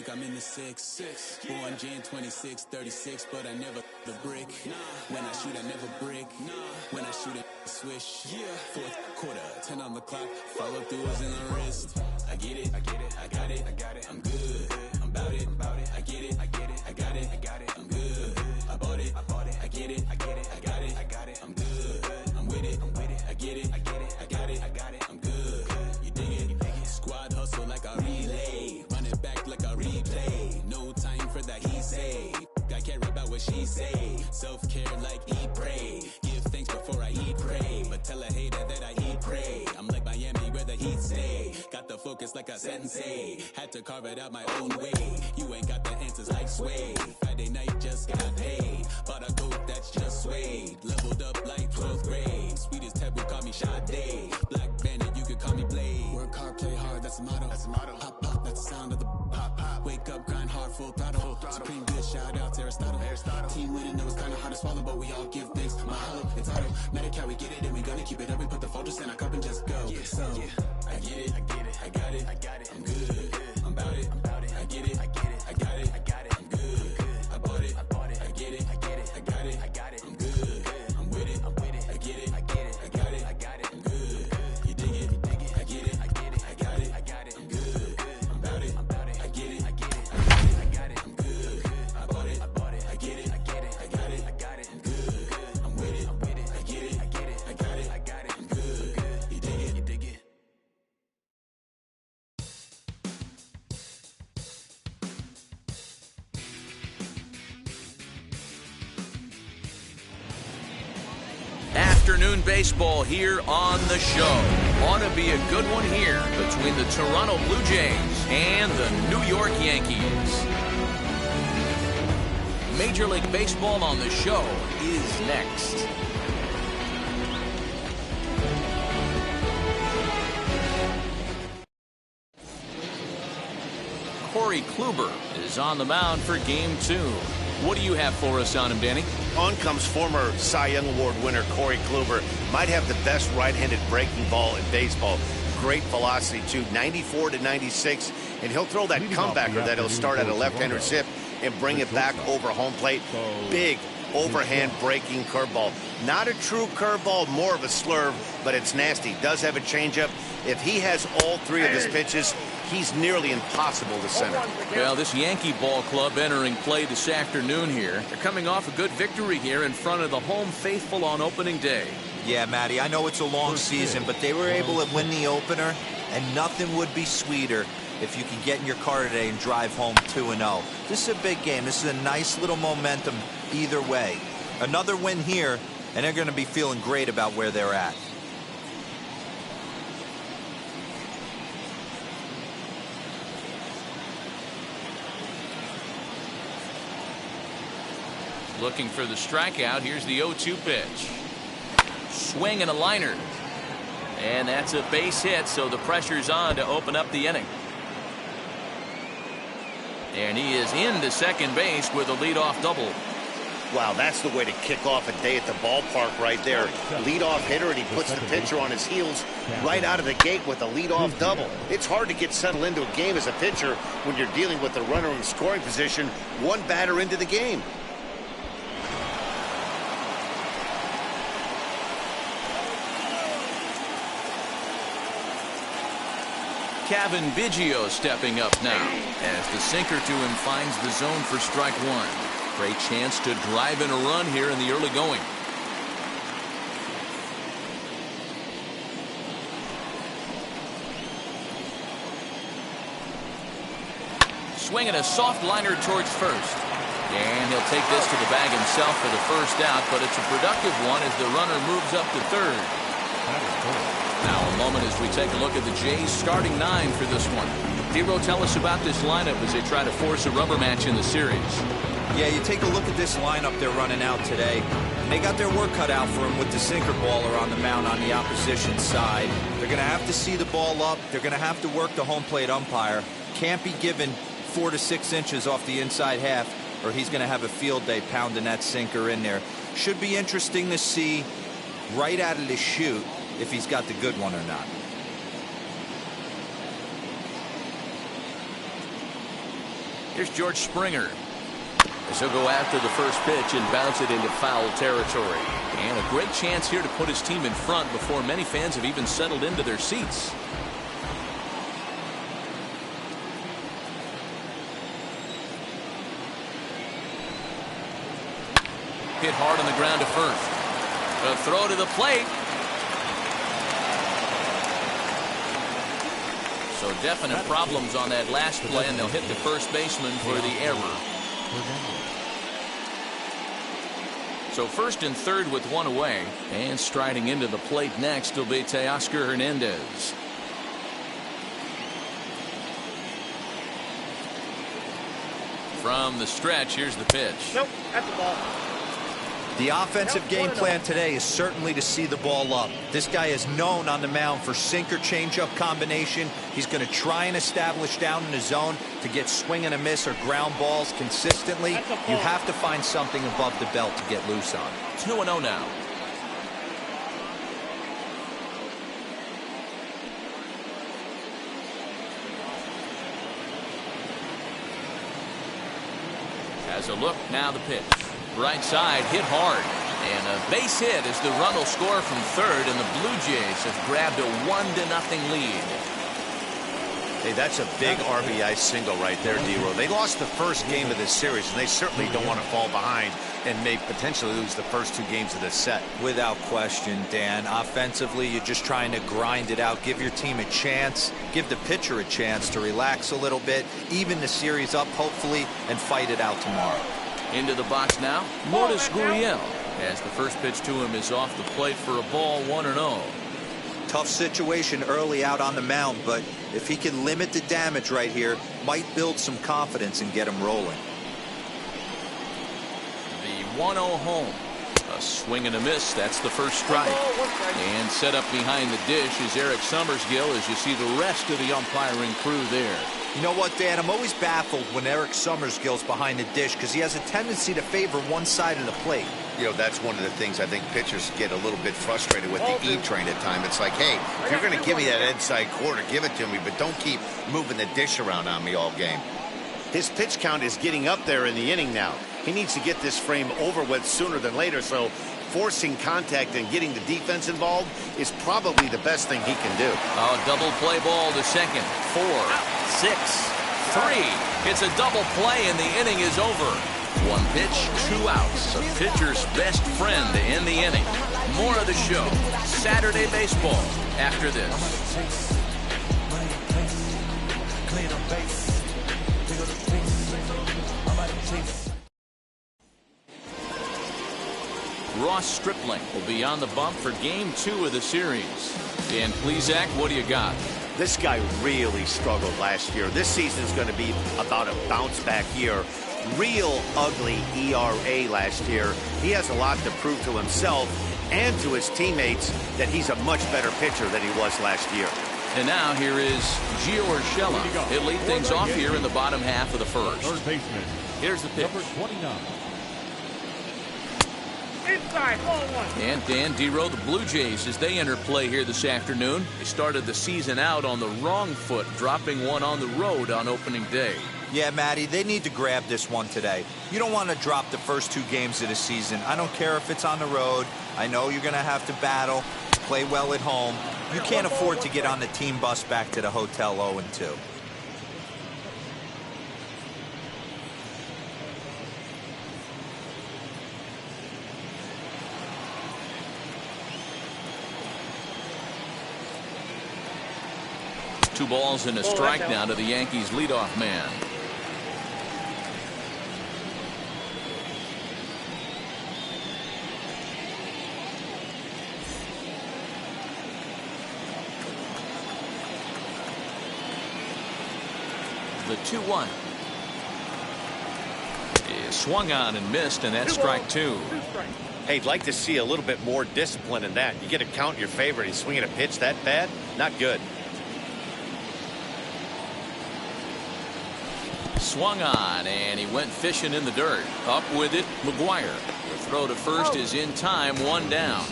like I'm in the six. Born Jan 26, 36, but I never the brick. When I shoot, I never break. When I shoot, I swish. Fourth quarter, 10 on the clock. Follow throughs in the wrist. I get it, I got it, I'm good. I'm about it, I get it, I got it, I'm good. I bought it, I get it, I got it, I'm good. I'm with it, I get it, I got it, I'm good. You dig it? Squad hustle like a relay. Run it back like a replay. No time for that he say. I care about what she say. Self-care like eat, pray. Give thanks before I eat, pray. But tell a hater that I eat, pray. I'm like Miami where the heat stay. Got the focus like a sensei. Had to carve it out my own way. You ain't got the answers like Sway. Friday night just got paid. Bought a coat that's just suede. Leveled up like 12th grade. Sweetest taboo, call me Sade. Black Bandit, you could call me Blade. Work hard, play hard, that's the motto. Pop, pop, that's the sound of the pop, pop. Wake up, grind hard, full throttle. Supreme good, shout out to Aristotle. Team winning, know it's kinda hard to swallow, but we all give thanks. Mahalo, it's auto. Medicare, we get it, and we gonna keep it up. We put the Folgers in our cup and just go. So, I get it, I got it, I'm good. I'm about it, I get it, I got it, I'm good. I bought it, I get it, I got it, I'm good. I'm with it, I get it, I got it, I'm good. You dig it, I get it, I got it, I'm good. I'm about it, I get it, I got it, I'm good. I bought it, I get it, I got it, I'm good. I'm with it, I get it, I got it, I'm good. You dig it. Afternoon baseball here on the show. Ought to be a good one here between the Toronto Blue Jays and the New York Yankees. Major League Baseball on the show is next. Corey Kluber is on the mound for Game 2. What do you have for us on him, Danny? On comes former Cy Young Award winner Corey Kluber. Might have the best right-handed breaking ball in baseball. Great velocity, too, 94 to 96. And he'll throw that comebacker that he'll start at a left-hander zip and bring it back over home plate. Big overhand breaking curveball. Not a true curveball, more of a slurve, but it's nasty. Does have a changeup. If he has all three of his pitches, he's nearly impossible to center. Well, this Yankee ball club entering play this afternoon here. They're coming off a good victory here in front of the home faithful on opening day. Yeah, Matty, I know it's a long season, but they were able to win the opener, and nothing would be sweeter if you can get in your car today and drive home 2-0. This is a big game. This is a nice little momentum either way. Another win here, and they're going to be feeling great about where they're at. Looking for the strikeout. Here's the 0-2 pitch. Swing and a liner. And that's a base hit, so the pressure's on to open up the inning. And he is into second base with a leadoff double. Wow, that's the way to kick off a day at the ballpark right there. Leadoff hitter, and he puts the pitcher on his heels right out of the gate with a leadoff double. It's hard to get settled into a game as a pitcher when you're dealing with the runner in scoring position one batter into the game. Cavan Biggio stepping up now as the sinker to him finds the zone for strike one. Great chance to drive in a run here in the early going. Swinging a soft liner towards first. And he'll take this to the bag himself for the first out, but it's a productive one as the runner moves up to third. Now a moment as we take a look at the Jays starting nine for this one. Dero, tell us about this lineup as they try to force a rubber match in the series. Yeah, you take a look at this lineup they're running out today. And they got their work cut out for them with the sinker baller on the mound on the opposition side. They're going to have to see the ball up. They're going to have to work the home plate umpire. Can't be given 4 to 6 inches off the inside half, or he's going to have a field day pounding that sinker in there. Should be interesting to see right out of the chute if he's got the good one or not. Here's George Springer. As he'll go after the first pitch and bounce it into foul territory. And a great chance here to put his team in front before many fans have even settled into their seats. Hit hard on the ground to first. A throw to the plate. So definite problems on that last play, and they'll hit the first baseman for the error. So first and third with one away, and striding into the plate next will be Teoscar Hernandez. From the stretch, here's the pitch. Nope, that's the ball. The offensive game plan today is certainly to see the ball up. This guy is known on the mound for sinker changeup combination. He's going to try and establish down in the zone to get swing and a miss or ground balls consistently. You have to find something above the belt to get loose on. 2-0 now. Has a look, now the pitch. Right side, hit hard. And a base hit as the run will score from third, and the Blue Jays have grabbed a 1-0 lead. Hey, that's a big RBI single right there, D-Row. They lost the first game of this series, and they certainly don't want to fall behind and may potentially lose the first two games of this set. Without question, Dan. Offensively, you're just trying to grind it out, give your team a chance, give the pitcher a chance to relax a little bit, even the series up, hopefully, and fight it out tomorrow. Into the box now, Lourdes Gurriel, as the first pitch to him is off the plate for a ball, 1-0. Tough situation early out on the mound, but if he can limit the damage right here, might build some confidence and get him rolling. The 1-0 home. A swing and a miss. That's the first strike. And set up behind the dish is Eric Summersgill, as you see the rest of the umpiring crew there. You know what, Dan? I'm always baffled when Eric Summersgill's behind the dish because he has a tendency to favor one side of the plate. You know, that's one of the things I think pitchers get a little bit frustrated with the E-train at times. It's like, hey, if you're going to give me that inside corner, give it to me, but don't keep moving the dish around on me all game. His pitch count is getting up there in the inning now. He needs to get this frame over with sooner than later, so forcing contact and getting the defense involved is probably the best thing he can do. A double play ball to second. 4, 6, 3. It's a double play, and the inning is over. One pitch, 2 outs. A pitcher's best friend to end the inning. More of the show. Saturday baseball after this. Ross Stripling will be on the bump for game 2 of the series. Dan Plesac, what do you got? This guy really struggled last year. This season is going to be about a bounce back year. Real ugly ERA last year. He has a lot to prove to himself and to his teammates that he's a much better pitcher than he was last year. And now here is Gio Urshela. He'll lead things off here in the bottom half of the first. Third baseman. Here's the pitch. Number 29. Inside, ball 1. And Dan, D-Row, the Blue Jays, as they enter play here this afternoon, they started the season out on the wrong foot, dropping one on the road on opening day. Yeah, Matty, they need to grab this one today. You don't want to drop the first 2 games of the season. I don't care if it's on the road. I know you're going to have to battle, play well at home. You can't afford to get on the team bus back to the hotel 0-2. Two balls and a strike now to the Yankees leadoff man. The 2-1 is swung on and missed, and that's strike 2. Hey, I'd like to see a little bit more discipline in that. You get a count in your favor and he's swinging a pitch that bad? Not good. Swung on, and he went fishing in the dirt. Up with it, McGuire. The throw to first is in time, 1 down.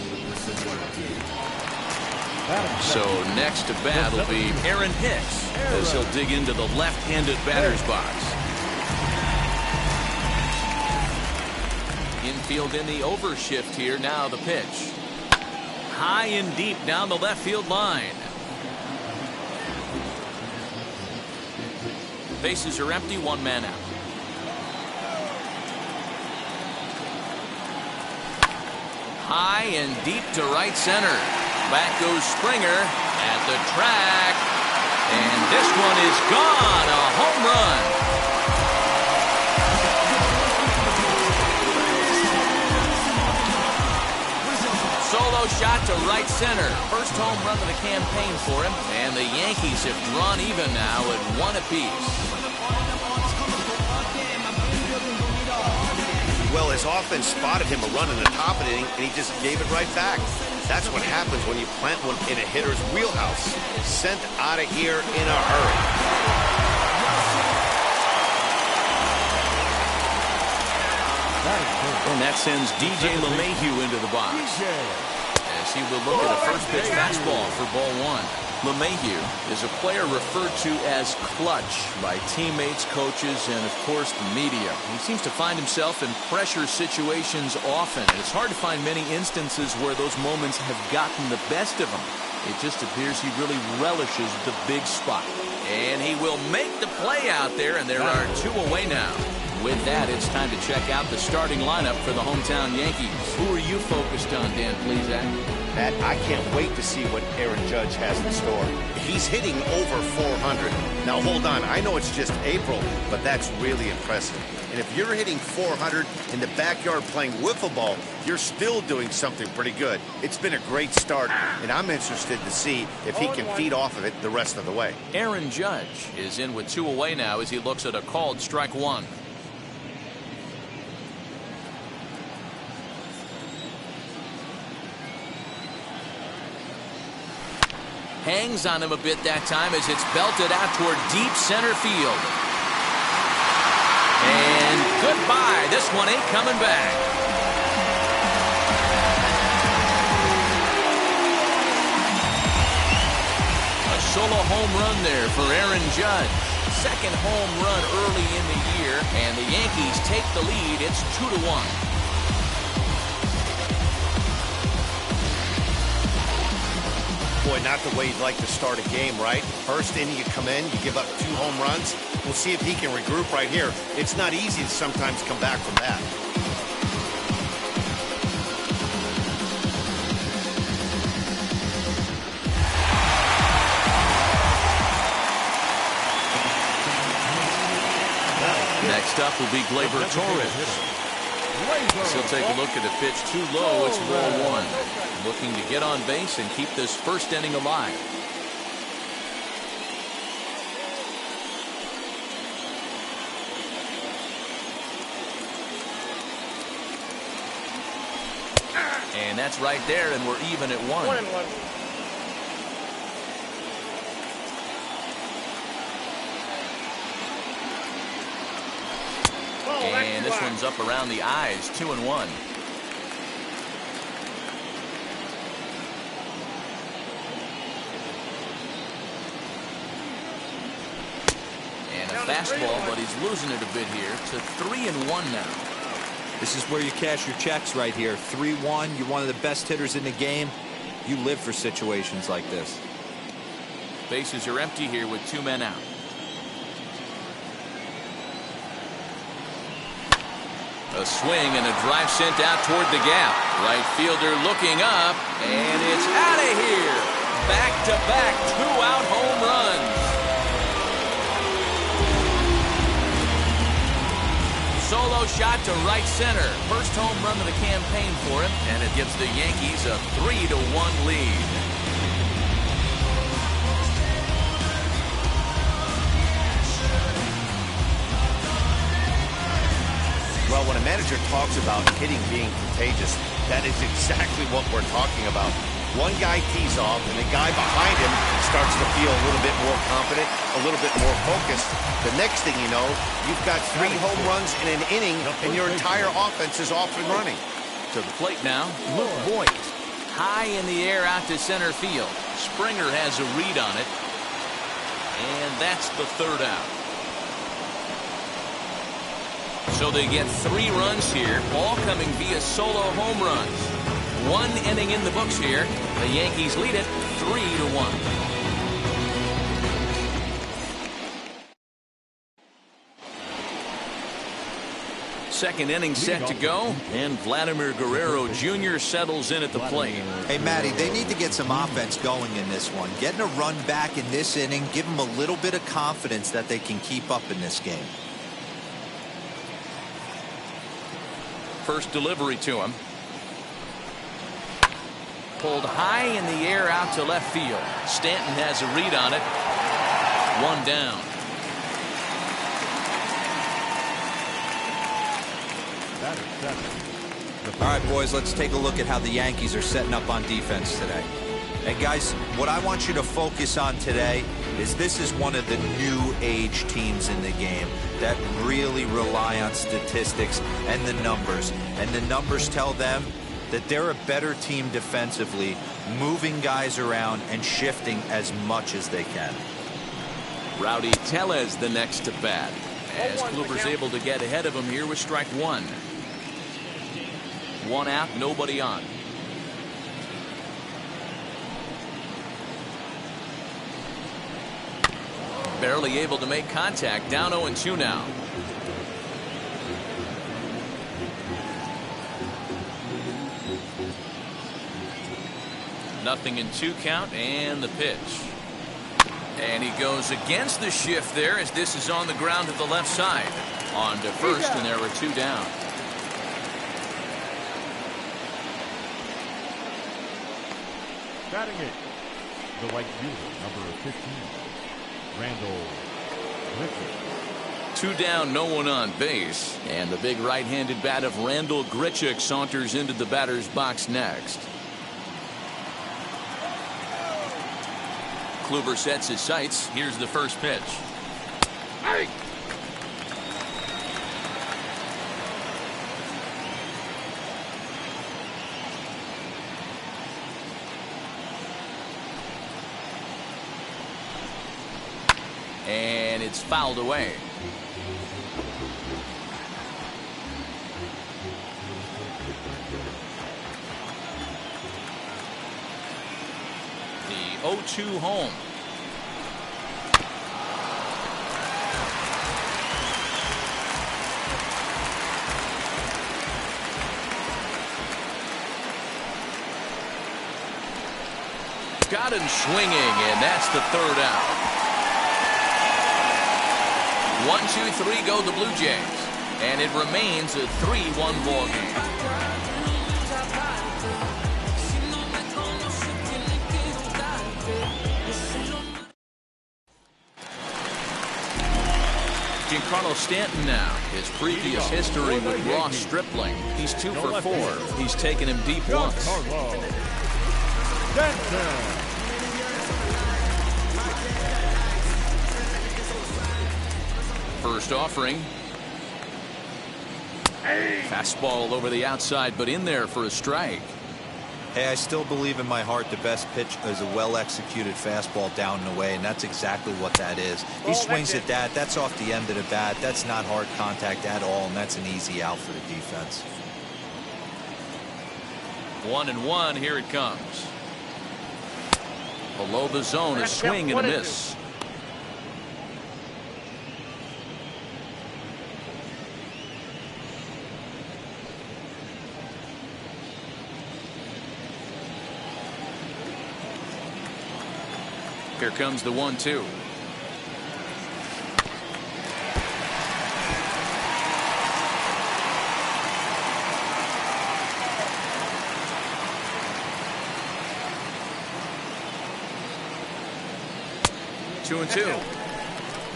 So next to bat will be Aaron Hicks, as he'll dig into the left-handed batter's box. Infield in the overshift here. Now the pitch. High and deep down the left field line. Bases are empty, one man out. High and deep to right center. Back goes Springer at the track. And this one is gone. A home run. Solo shot to right center. First home run of the campaign for him. And the Yankees have drawn even now at one apiece. Well, his offense spotted him a run in the top of the inning, and he just gave it right back. That's what happens when you plant one in a hitter's wheelhouse. Sent out of here in a hurry. And that sends DJ LeMahieu into the box. As he will look at a first pitch fastball for ball one. LeMahieu is a player referred to as clutch by teammates, coaches, and of course the media. He seems to find himself in pressure situations often. It's hard to find many instances where those moments have gotten the best of him. It just appears he really relishes the big spot. And he will make the play out there, and there are two away now. With that, it's time to check out the starting lineup for the hometown Yankees. Who are you focused on, Dan Plesac? Matt, I can't wait to see what Aaron Judge has in store. He's hitting over 400. Now, hold on. I know it's just April, but that's really impressive. And if you're hitting 400 in the backyard playing wiffle ball, you're still doing something pretty good. It's been a great start, and I'm interested to see if he can feed off of it the rest of the way. Aaron Judge is in with two away now as he looks at a called strike one. Hangs on him a bit that time as it's belted out toward deep center field. And goodbye. This one ain't coming back. A solo home run there for Aaron Judge. Second home run early in the year, and the Yankees take the lead. It's 2-1. Boy, not the way you'd like to start a game, right? First inning, you come in, you give up 2 home runs. We'll see if he can regroup right here. It's not easy to sometimes come back from that. Next up will be Gleyber Torres. He'll take a look at a pitch too low. It's ball one. Looking to get on base and keep this first inning alive. And that's right there, and we're even at 1. 1-1. And this one's up around the eyes, 2-1. And a fastball, but he's losing it a bit here to 3-1 now. This is where you cash your checks right here. 3-1. You're one of the best hitters in the game. You live for situations like this. Bases are empty here with 2 men out. A swing and a drive sent out toward the gap. Right fielder looking up, and it's out of here. Back-to-back 2-out home runs. Solo shot to right center. First home run of the campaign for him, and it gives the Yankees a 3-1 lead. Well, when a manager talks about hitting being contagious, that is exactly what we're talking about. One guy tees off, and the guy behind him starts to feel a little bit more confident, a little bit more focused. The next thing you know, you've got 3 home runs in an inning, and your entire offense is off and running. To the plate now, Luke Voit. High in the air out to center field. Springer has a read on it. And that's the 3rd out. So they get 3 runs here, all coming via solo home runs. 1 inning in the books here. The Yankees lead it 3-1. Second inning set to go, and Vladimir Guerrero Jr. settles in at the plate. Hey, Matty, they need to get some offense going in this one. Getting a run back in this inning, give them a little bit of confidence that they can keep up in this game. First delivery to him. Pulled high in the air out to left field. Stanton has a read on it. 1 down. All right, boys, let's take a look at how the Yankees are setting up on defense today. And guys, what I want you to focus on today is this is one of the new age teams in the game that really rely on statistics and the numbers. And the numbers tell them that they're a better team defensively, moving guys around and shifting as much as they can. Rowdy Tellez the next to bat, as Kluber's able to get ahead of him here with strike 1. 1 out, nobody on. Barely able to make contact. Down 0-2 now. Nothing in 2 count, and the pitch. And he goes against the shift there as this is on the ground at the left side. On to first, and there were 2 down. Batting it, the right fielder, number 15, Randall Grichuk. 2 down, no one on base. And the big right-handed bat of Randall Grichuk saunters into the batter's box next. Kluber sets his sights. Here's the first pitch. Hey! And it's fouled away. The 0-2 home. Got him swinging, and that's the 3rd out. 1-2-3 go the Blue Jays, and it remains a 3-1 ball game. Giancarlo Stanton now. His previous history with Ross Stripling. He's 2 for 4. He's taken him deep once. First offering. Fastball over the outside, but in there for a strike. Hey, I still believe in my heart the best pitch is a well-executed fastball down and away, and that's exactly what that is. He swings at that. That's off the end of the bat. That's not hard contact at all, and that's an easy out for the defense. 1-1, here it comes. Below the zone, a swing and a miss. Here comes the 1-2. Two and two.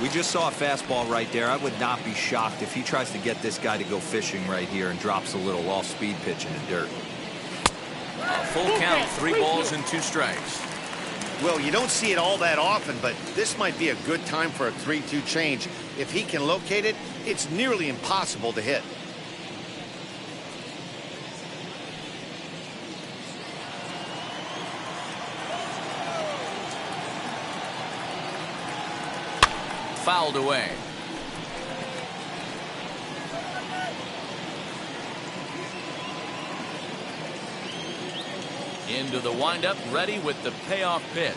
We just saw a fastball right there. I would not be shocked if he tries to get this guy to go fishing right here and drops a little off-speed pitch in the dirt. A full count, 3 balls and 2 strikes. Well, you don't see it all that often, but this might be a good time for a 3-2 change. If he can locate it, it's nearly impossible to hit. Fouled away. Into the windup, ready with the payoff pitch.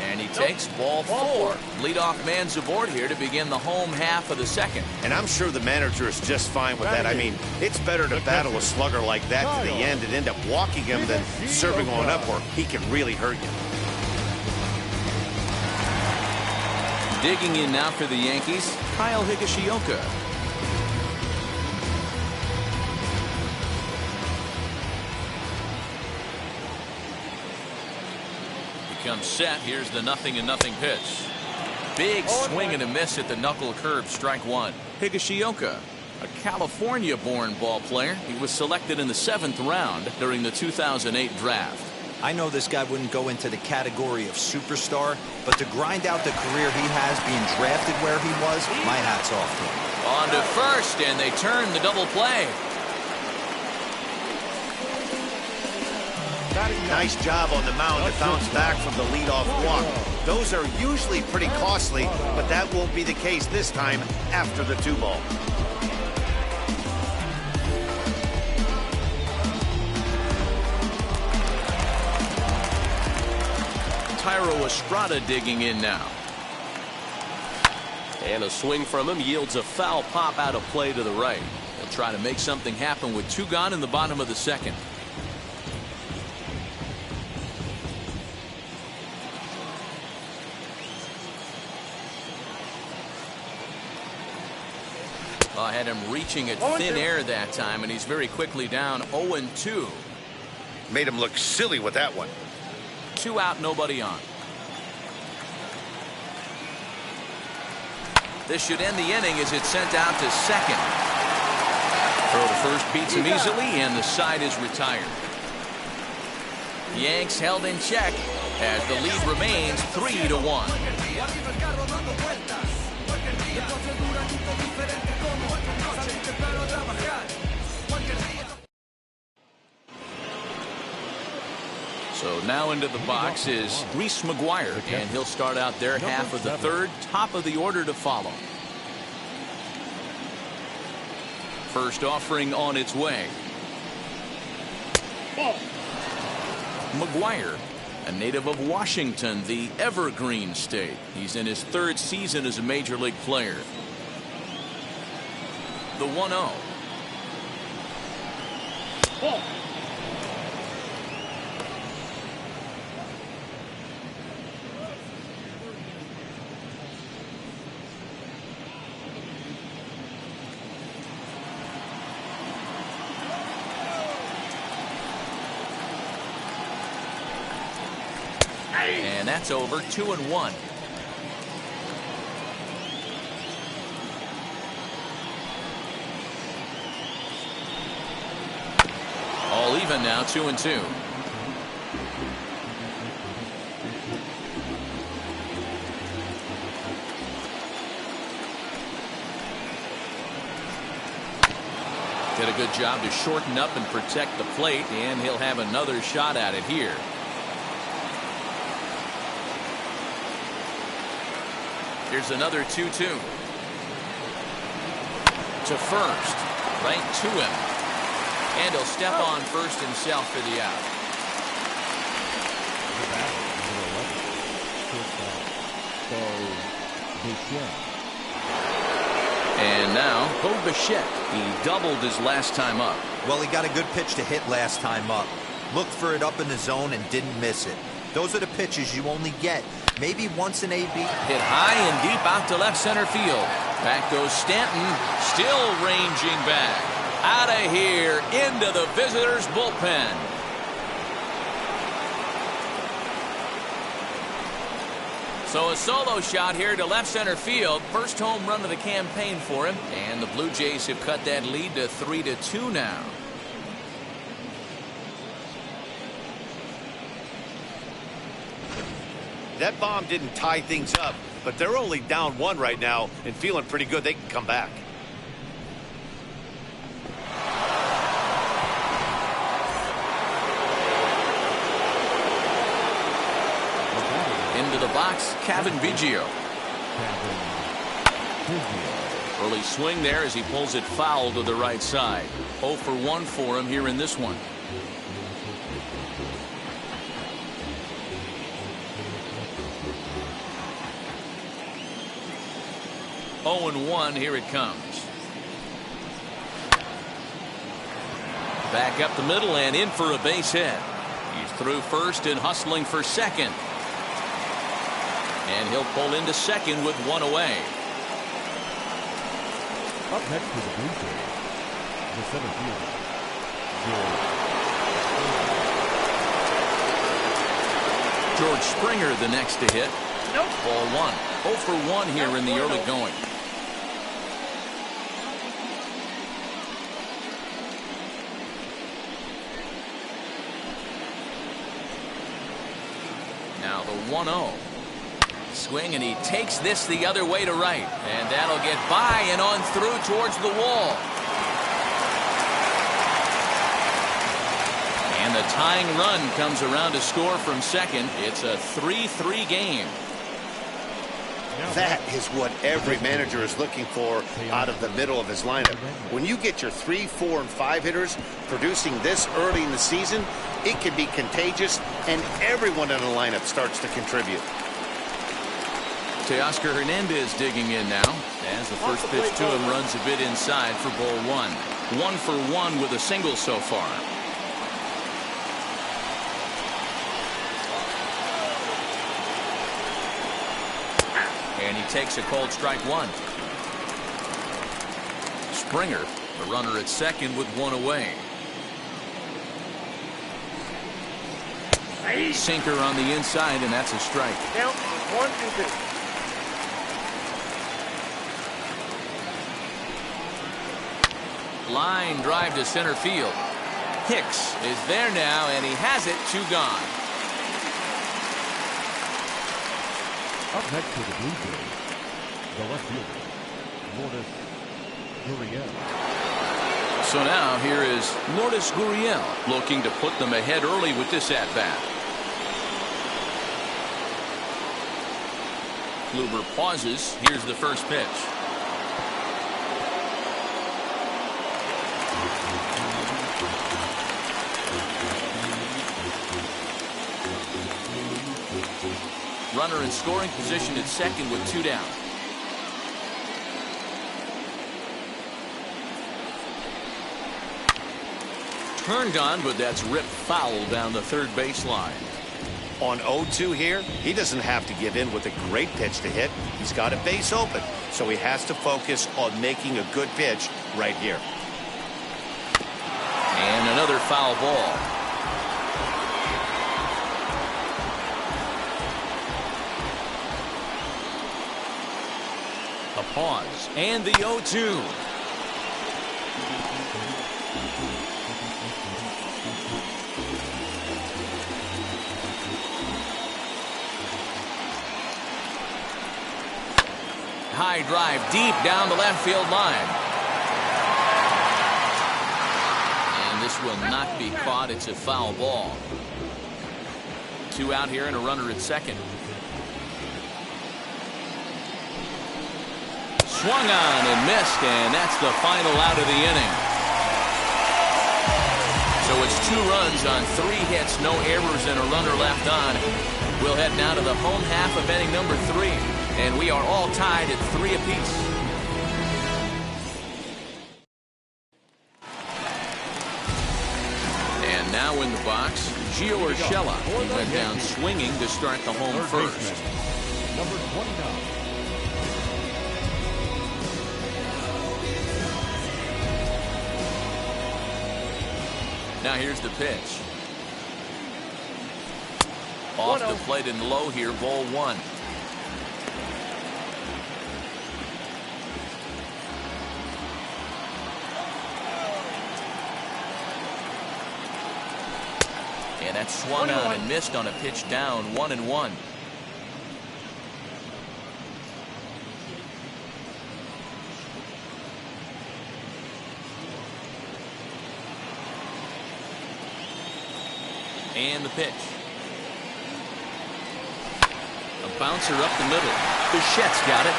And he takes ball 4. Leadoff man's aboard here to begin the home half of the second. And I'm sure the manager is just fine with that. I mean, it's better to battle a slugger like that to the end and end up walking him than serving on up where he can really hurt you. Digging in now for the Yankees, Kyle Higashioka. Becomes set. Here's the 0-0 pitch. Big swing and a miss at the knuckle curve, strike 1. Higashioka, a California-born ball player. He was selected in the 7th round during the 2008 draft. I know this guy wouldn't go into the category of superstar, but to grind out the career he has being drafted where he was, my hat's off to him. On to first, and they turn the double play. Nice job on the mound to bounce back from the leadoff walk. Those are usually pretty costly, but that won't be the case this time after the 2-ball. Thairo Estrada digging in now. And a swing from him yields a foul pop out of play to the right. He'll try to make something happen with 2 gone in the bottom of the second. I had him reaching at thin air that time, and he's very quickly down 0-2. Made him look silly with that one. 2 out, nobody on. This should end the inning as it's sent out to second. Throw to first beats him easily, and the side is retired. Yanks held in check as the lead remains 3-1. So now into the box is Reese McGuire, and he'll start out their half of the 3rd, top of the order to follow. First offering on its way. McGuire, a native of Washington, the Evergreen State. He's in his 3rd season as a major league player. The 1-0. And that's over. 2-1. All even now, 2-2. Did a good job to shorten up and protect the plate, and he'll have another shot at it here. Here's another 2-2. To first. Right to him. And he'll step on first himself for the out. And now, Bo Bichette. He doubled his last time up. Well, he got a good pitch to hit last time up. Looked for it up in the zone and didn't miss it. Those are the pitches you only get maybe once in AB. Hit high and deep out to left center field. Back goes Stanton, still ranging back. Out of here, into the visitors' bullpen. So a solo shot here to left center field. First home run of the campaign for him. And the Blue Jays have cut that lead to 3-2 now. That bomb didn't tie things up, but they're only down 1 right now and feeling pretty good they can come back. into the box, Cavan Biggio. Early swing there as he pulls it foul to the right side. 0 for 1 for him here in this one. 0-1, here it comes. Back up the middle and in for a base hit. He's through first and hustling for second. And he'll pull into second with one away. Up next for the Blue Jays, the center fielder, George Springer the next to hit. Nope. Ball 1. 0 for 1 here in the early going. Now the 1-0. Swing, and he takes this the other way to right. And that'll get by and on through towards the wall. And the tying run comes around to score from second. It's a 3-3 game. That is what every manager is looking for out of the middle of his lineup. When you get your 3, 4, and 5 hitters producing this early in the season, it can be contagious, and everyone in the lineup starts to contribute. Teoscar Hernandez digging in now as the first pitch to him runs a bit inside for ball 1. 1 for 1 with a single so far. And he takes a cold strike 1. Springer, the runner at second with one away. Sinker on the inside, and that's a strike. Count 1-2. Line drive to center field. Hicks is there now, and he has it. 2 gone. Up next for the Blue Jays, the left fielder, Lourdes Gurriel. So now here is Lourdes Gurriel looking to put them ahead early with this at-bat. Kluber pauses. Here's the first pitch. Runner in scoring position at second with 2 down. Turned on, but that's ripped foul down the third baseline. On 0-2 here, he doesn't have to give in with a great pitch to hit. He's got a base open, so he has to focus on making a good pitch right here. And another foul ball. A pause, and the 0-2. High drive deep down the left field line. And this will not be caught. It's a foul ball. 2 out here and a runner at second. Swung on and missed, and that's the final out of the inning. So it's 2 runs on 3 hits, no errors, and a runner left on. We'll head now to the home half of inning number 3, and we are all tied at 3 apiece. And now in the box, Gio Urshela. He went down swinging to start the home first. Number 29. Now here's the pitch. Off the plate and low here, ball 1. And that swung on and missed on a pitch down, 1-1. And the pitch. A bouncer up the middle. Bichette's got it.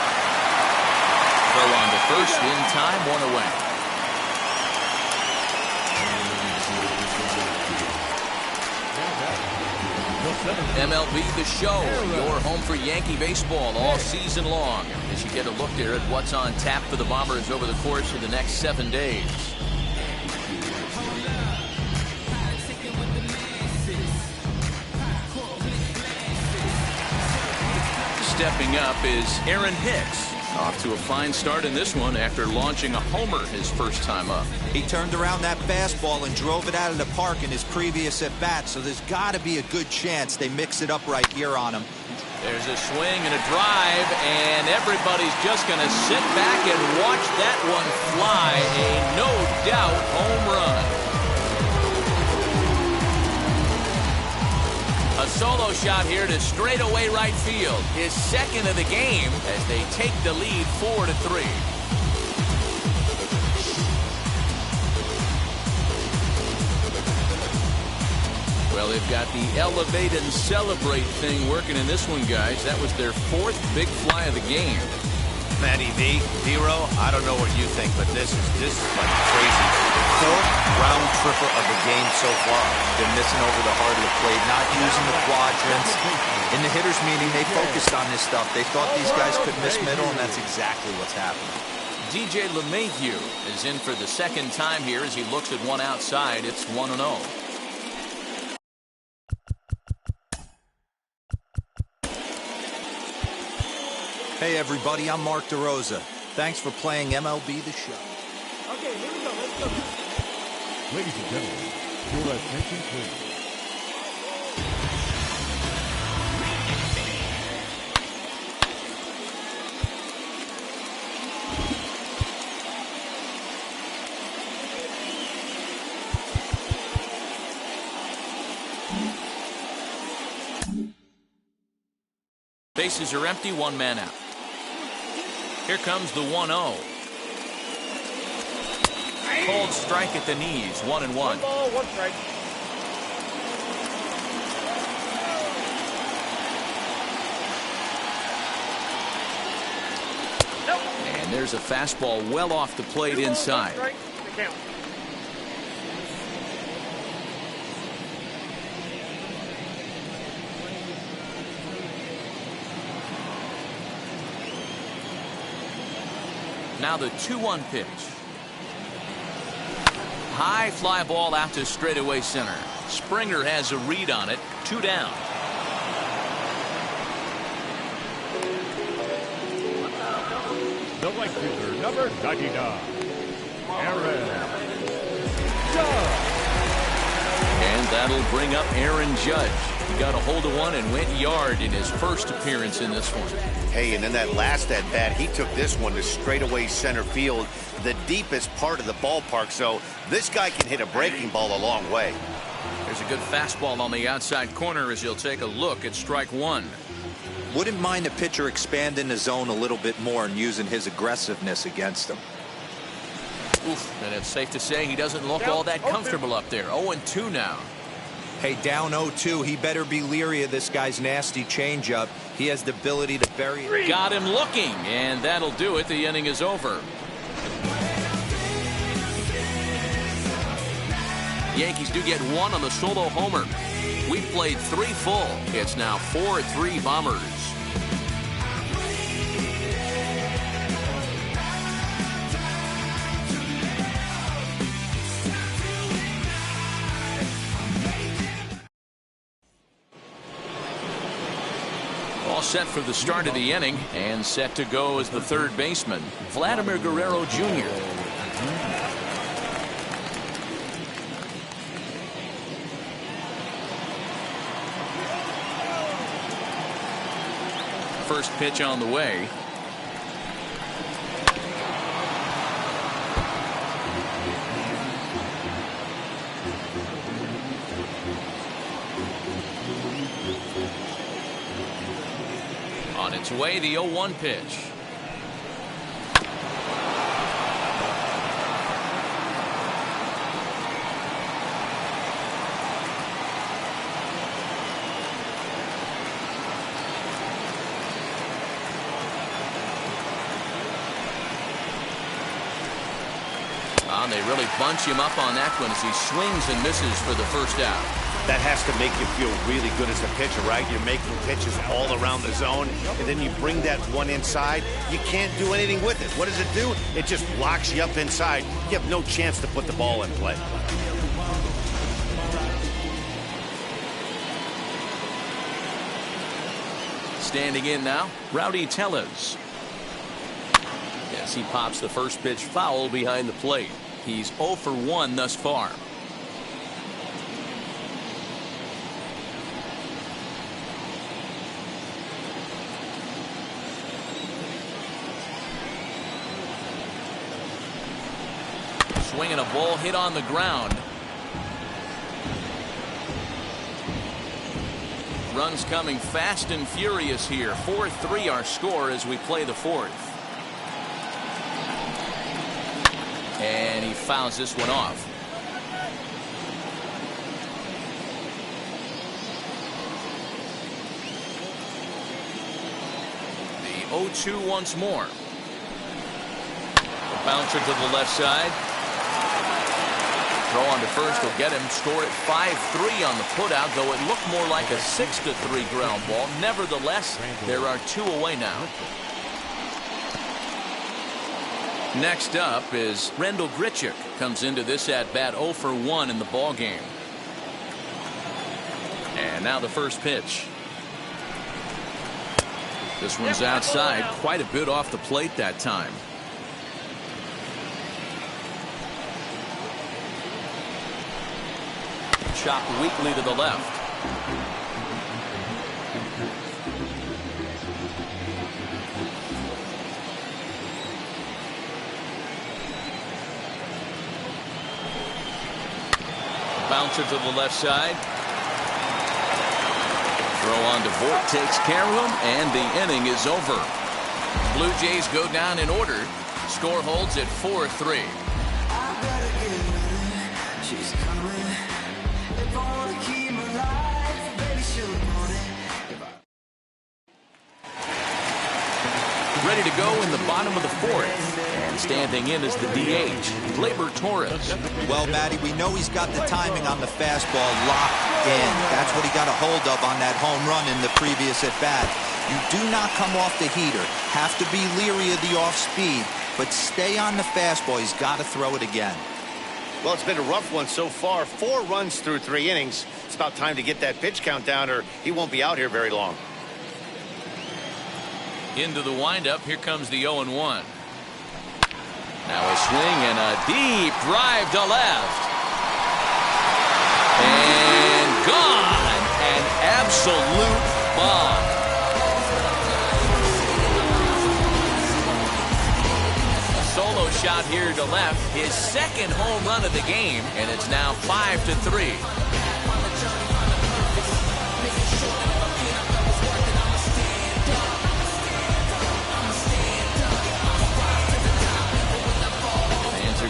Throw on to first in time, one away. MLB The Show, your home for Yankee baseball all season long, as you get a look there at what's on tap for the Bombers over the course of the next 7 days. Stepping up is Aaron Hicks. Off to a fine start in this one after launching a homer his first time up. He turned around that fastball and drove it out of the park in his previous at-bat, so there's got to be a good chance they mix it up right here on him. There's a swing and a drive, and everybody's just going to sit back and watch that one fly. A no-doubt home run. A solo shot here to straightaway right field. His second of the game as they take the lead 4-3. Well, they've got the elevate and celebrate thing working in this one, guys. That was their fourth big fly of the game. Matty V, Hero, I don't know what you think, but this is like crazy. Fourth round tripper of the game so far. They're missing over the heart of the plate, not using the quadrants. In the hitters meeting, they focused on this stuff. They thought these guys could miss middle, and that's exactly what's happening. DJ LeMahieu is in for the second time here as he looks at one outside. It's 1-0. Hey everybody, I'm Mark DeRosa. Thanks for playing MLB The Show. Okay, here we go. Let's go. Ladies and gentlemen, your attention please. Bases are empty, one man out. Here comes the 1-0. Cold strike at the knees, 1-1. One ball, one strike. Nope. And there's a fastball well off the plate inside. Strike, the count. Now the 2-1 pitch. High fly ball out to straightaway center. Springer has a read on it. 2 down. The right fielder, number 99, Aaron Judge. And that'll bring up Aaron Judge. He got a hold of one and went yard in his first appearance in this one. Hey, and in that last at-bat, he took this one to straightaway center field, the deepest part of the ballpark, so this guy can hit a breaking ball a long way. There's a good fastball on the outside corner as he'll take a look at strike one. Wouldn't mind the pitcher expanding the zone a little bit more and using his aggressiveness against him. Oof, and it's safe to say he doesn't look all that comfortable up there. 0-2 now. Hey, down 0-2, he better be leery of this guy's nasty changeup. He has the ability to bury it. Got him looking, and that'll do it. The inning is over. Yankees do get one on the solo homer. We've played 3 full. It's now 4-3 Bombers. All set for the start of the inning, and set to go as the third baseman, Vladimir Guerrero Jr. First pitch on the way. On its way, the 0-1 pitch. Well, they really bunch him up on that one as he swings and misses for the first out. That has to make you feel really good as a pitcher, right? You're making pitches all around the zone, and then you bring that one inside. You can't do anything with it. What does it do? It just locks you up inside. You have no chance to put the ball in play. Standing in now, Rowdy Tellez. Yes, he pops the first pitch foul behind the plate. He's 0 for 1 thus far. Swinging a ball hit on the ground. Runs coming fast and furious here. 4-3 our score as we play the fourth. And he fouls this one off. The 0-2 once more. The bouncer to the left side. Throw on to first will get him. Score at 5-3 on the putout, though it looked more like a 6-3 ground ball. Nevertheless, there are 2 away now. Next up is Rendell Grichuk. Comes into this at bat 0 for 1 in the ball game. And now the first pitch. This one's outside, quite a bit off the plate that time. Chopped weakly to the left. Bouncer to the left side. Throw on to Vogt, takes care of him, and the inning is over. Blue Jays go down in order. Score holds at 4-3. Ready to go in the bottom of the fourth. And standing in is the DH, Gleyber Torres. Well, Matty, we know he's got the timing on the fastball locked in. That's what he got a hold of on that home run in the previous at-bat. You do not come off the heater. Have to be leery of the off-speed, but stay on the fastball. He's got to throw it again. Well, it's been a rough one so far. 4 runs through 3 innings. It's about time to get that pitch count down, or he won't be out here very long. Into the windup. Here comes the 0-1. Now a swing and a deep drive to left. And gone. An absolute bomb. A solo shot here to left. His second home run of the game. And it's now 5-3.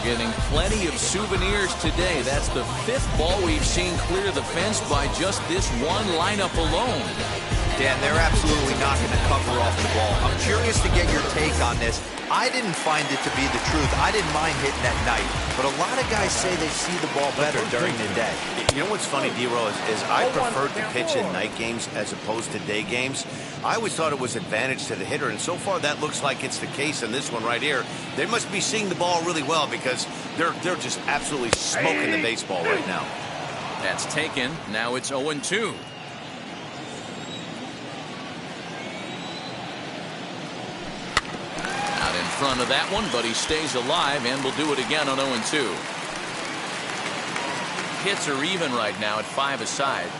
Getting plenty of souvenirs today. That's the 5th ball we've seen clear the fence by just this one lineup alone. Dan, they're absolutely not going to cover off the ball. I'm curious to get your take on this. I didn't find it to be the truth. I didn't mind hitting at night, but a lot of guys say they see the ball better during the day. You know what's funny, D-Row, is I preferred to pitch in night games as opposed to day games. I always thought it was advantage to the hitter, and so far that looks like it's the case in this one right here. They must be seeing the ball really well because they're just absolutely smoking the baseball right now. That's taken. Now it's 0-2. Out in front of that one, but he stays alive and will do it again on 0-2. Hits are even right now at 5 aside.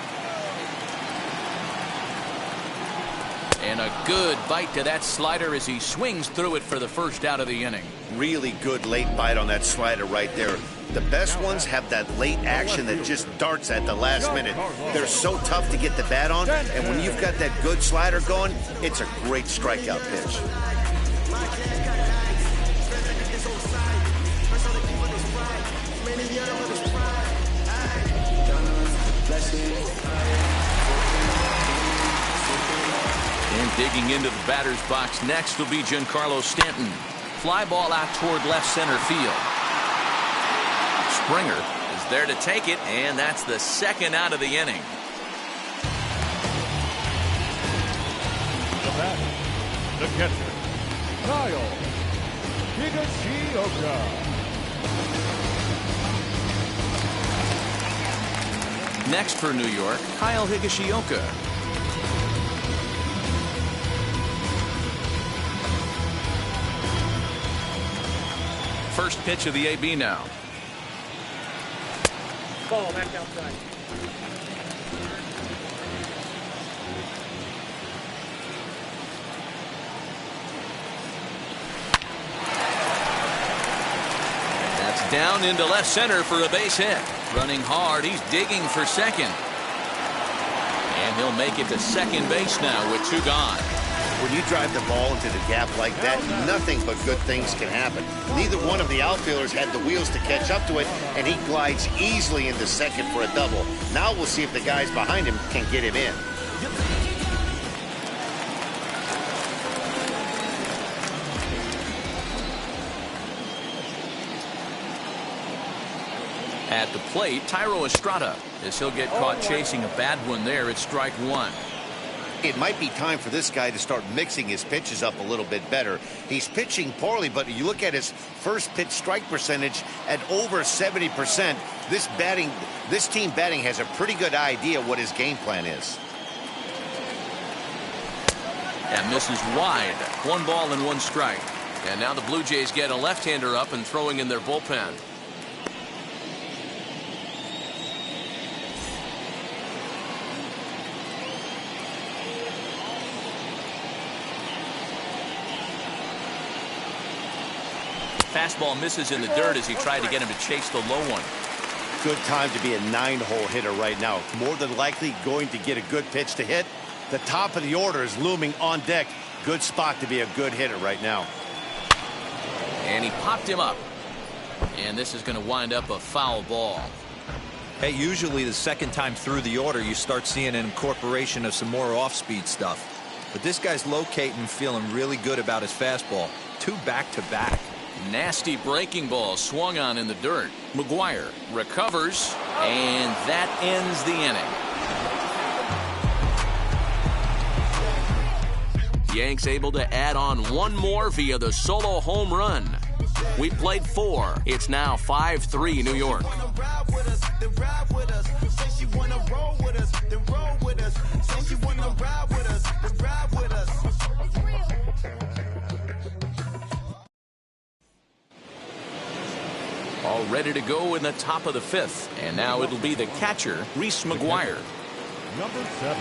And a good bite to that slider as he swings through it for the first out of the inning. Really good late bite on that slider right there. The best ones have that late action that just darts at the last minute. They're so tough to get the bat on, and when you've got that good slider going, it's a great strikeout pitch. And digging into the batter's box next will be Giancarlo Stanton. Fly ball out toward left center field. Springer is there to take it, and that's the second out of the inning. The batter, the catcher, Kyle Higashioka. Next for New York, Kyle Higashioka. First pitch of the AB now. Ball back outside. That's down into left center for a base hit. Running hard, he's digging for second. And he'll make it to second base now with 2 gone. When you drive the ball into the gap like that, nothing but good things can happen. Neither one of the outfielders had the wheels to catch up to it, and he glides easily into second for a double. Now we'll see if the guys behind him can get him in. At the plate, Thairo Estrada, as he'll get caught chasing a bad one there at strike 1. It might be time for this guy to start mixing his pitches up a little bit better. He's pitching poorly, but you look at his first pitch strike percentage at over 70%. This team batting has a pretty good idea what his game plan is. And misses wide. 1 ball and 1 strike. And now the Blue Jays get a left-hander up and throwing in their bullpen. Fastball misses in the dirt as he tried to get him to chase the low one. Good time to be a 9-hole hitter right now. More than likely going to get a good pitch to hit. The top of the order is looming on deck. Good spot to be a good hitter right now. And he popped him up. And this is going to wind up a foul ball. Hey, usually the second time through the order you start seeing an incorporation of some more off-speed stuff. But this guy's locating and feeling really good about his fastball. 2 back-to-back. Nasty breaking ball swung on in the dirt. McGuire recovers, and that ends the inning. Yanks able to add on 1 more via the solo home run. We played 4. It's now 5-3 New York. All ready to go in the top of the 5th. And now it'll be the catcher, Reese McGuire. Number 7.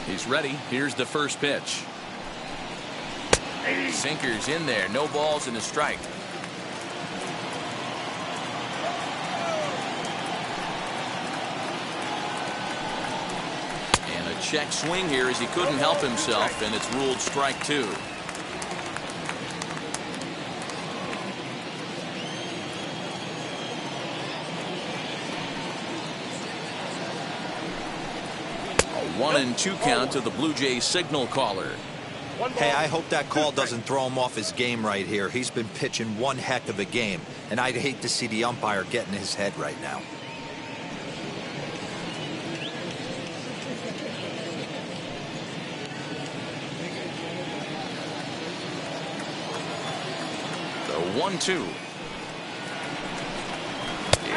He's ready. Here's the first pitch. Sinker's in there. No balls and a strike. And a check swing here as he couldn't help himself, and it's ruled strike 2. A 1-2 count to the Blue Jays signal caller. Hey, I hope that call doesn't throw him off his game right here. He's been pitching one heck of a game, and I'd hate to see the umpire get in his head right now. The 1-2.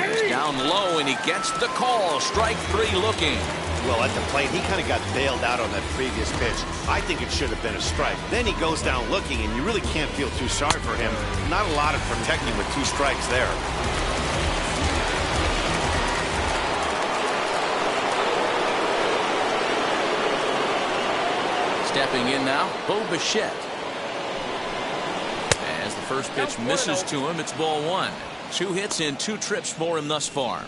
He's down low, and he gets the call. Strike 3 looking. Well, at the plate, he kind of got bailed out on that previous pitch. I think it should have been a strike. Then he goes down looking, and you really can't feel too sorry for him. Not a lot of protecting with 2 strikes there. Stepping in now, Bo Bichette. As the first pitch misses to him, it's ball 1. 2 hits in 2 trips for him thus far.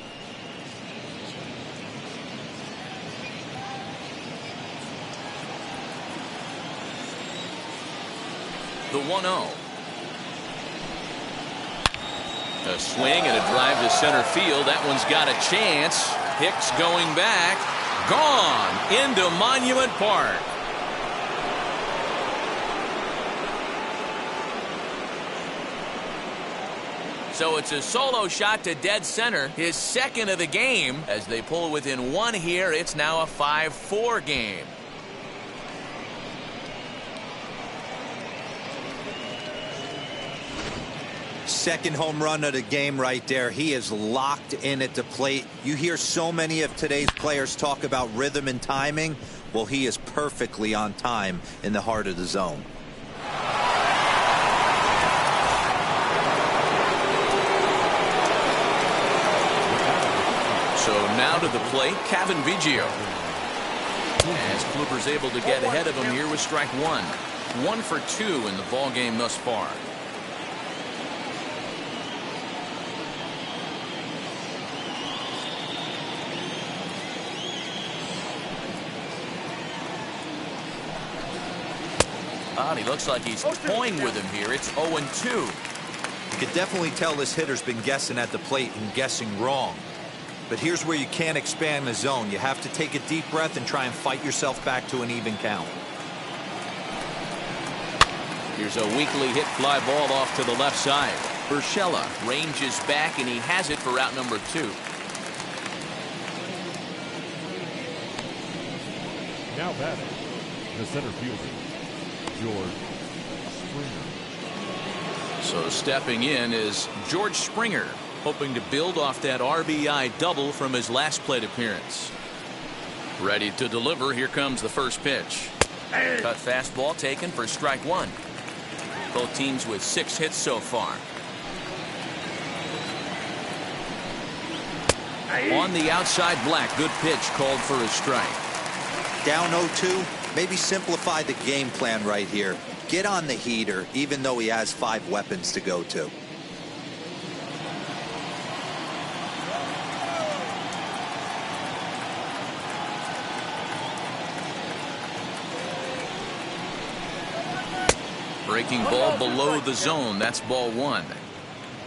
The 1-0. A swing and a drive to center field. That one's got a chance. Hicks going back. Gone into Monument Park. So it's a solo shot to dead center, his second of the game. As they pull within one here, it's now a 5-4 game. Second home run of the game right there. He is locked in at the plate. You hear so many of today's players talk about rhythm and timing. Well, he is perfectly on time in the heart of the zone. So now to the plate, Cavan Biggio. As Kluber's able to get ahead of him here with strike one. 1 for 2 in the ball game thus far. He looks like he's toying with him here. It's 0-2. You could definitely tell this hitter's been guessing at the plate and guessing wrong. But here's where you can't expand the zone. You have to take a deep breath and try and fight yourself back to an even count. Here's a weakly hit fly ball off to the left side. Urshela ranges back, and he has it for out number 2. Now batting, the center fielder, George Springer. So stepping in is George Springer, hoping to build off that RBI double from his last plate appearance. Ready to deliver. Here comes the first pitch. Cut fastball taken for strike one. Both teams with 6 hits so far. On the outside, Black. Good pitch called for a strike. Down 0-2. Maybe simplify the game plan right here. Get on the heater, even though he has 5 weapons to go to. Breaking ball below the zone. That's ball 1.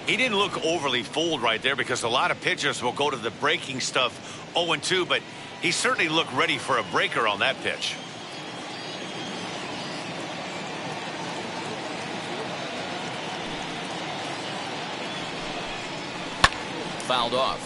He didn't look overly fooled right there, because a lot of pitchers will go to the breaking stuff 0-2, but he certainly looked ready for a breaker on that pitch. Fouled off.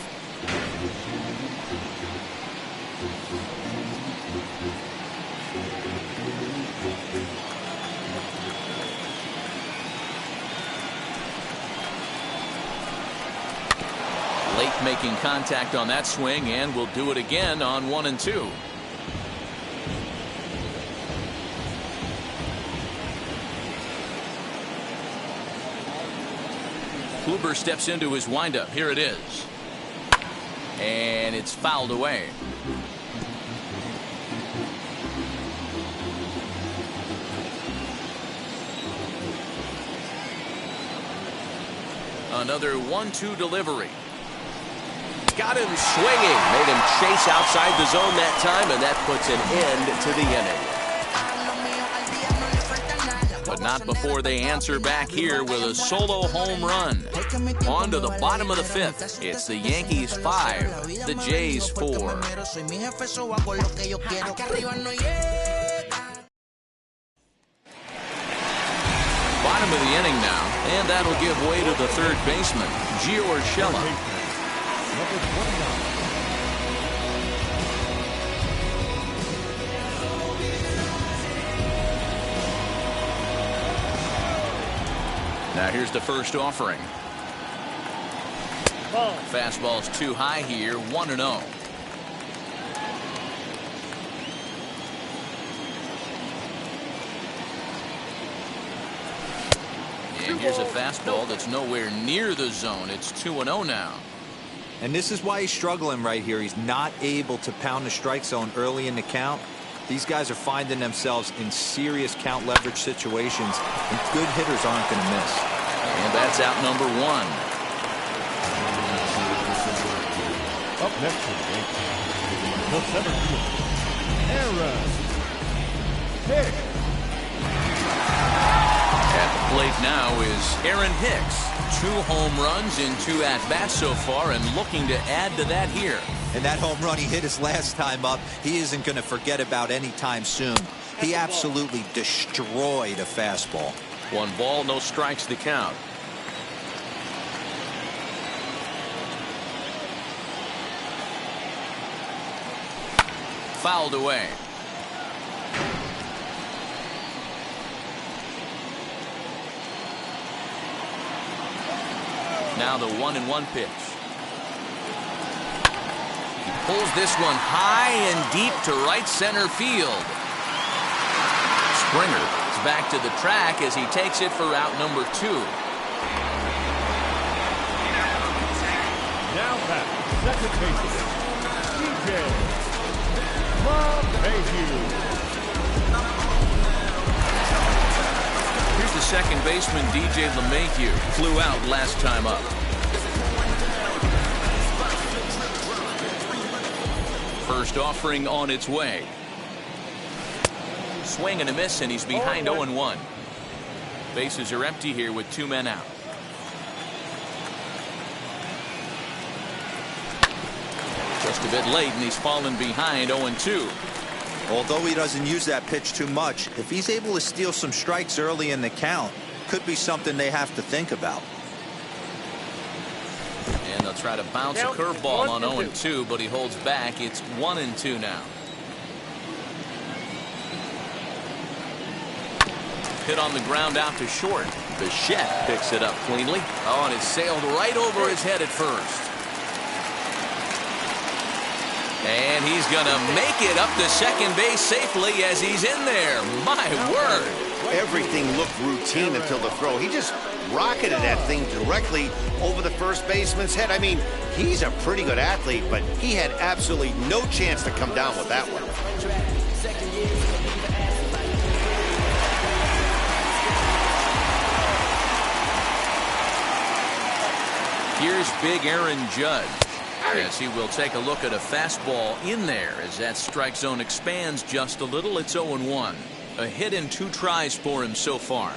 Late making contact on that swing, and will do it again on 1 and 2. Kluber steps into his windup. Here it is. And it's fouled away. Another 1-2 delivery. Got him swinging. Made him chase outside the zone that time, and that puts an end to the inning. But not before they answer back here with a solo home run. On to the bottom of the 5th. It's the Yankees 5, the Jays 4. Bottom of the inning now, and that'll give way to the third baseman, Gio Urshela. Number 29. Now here's the first offering. Ball. Fastball's too high here, 1-0. And here's a fastball that's nowhere near the zone. It's 2-0 now. And this is why he's struggling right here. He's not able to pound the strike zone early in the count. These guys are finding themselves in serious count leverage situations, and good hitters aren't going to miss. And that's out number 1. Up next for the Yankees, the center fielder, Aaron Hicks. At the plate now is Aaron Hicks. 2 home runs in 2 at-bats so far, and looking to add to that here. And that home run he hit his last time up, he isn't going to forget about any time soon. He absolutely destroyed a fastball. 1 ball, no strikes to count. fouled away. Now the 1-1 pitch. He pulls this one high and deep to right center field. Springer is back to the track as he takes it for out number 2. Now back, second baseman, DJ LeMahieu. Here's the second baseman, DJ LeMahieu. Flew out last time up. First offering on its way. Swing and a miss, and he's behind 0-1. Bases are empty here with 2 men out. Just a bit late, and he's fallen behind 0-2. Although he doesn't use that pitch too much, if he's able to steal some strikes early in the count, could be something they have to think about. And they'll try to bounce a curveball on 0-2, but he holds back. It's 1-2 now. Hit on the ground out to short. Bichette picks it up cleanly. Oh, and it sailed right over his head at first. And he's going to make it up to second base safely as he's in there. My word. Everything looked routine until the throw. He just rocketed that thing directly over the first baseman's head. I mean, he's a pretty good athlete, but he had absolutely no chance to come down with that one. Here's big Aaron Judge. Yes, he will take a look at a fastball in there as that strike zone expands just a little. It's 0-1. A hit in 2 tries for him so far.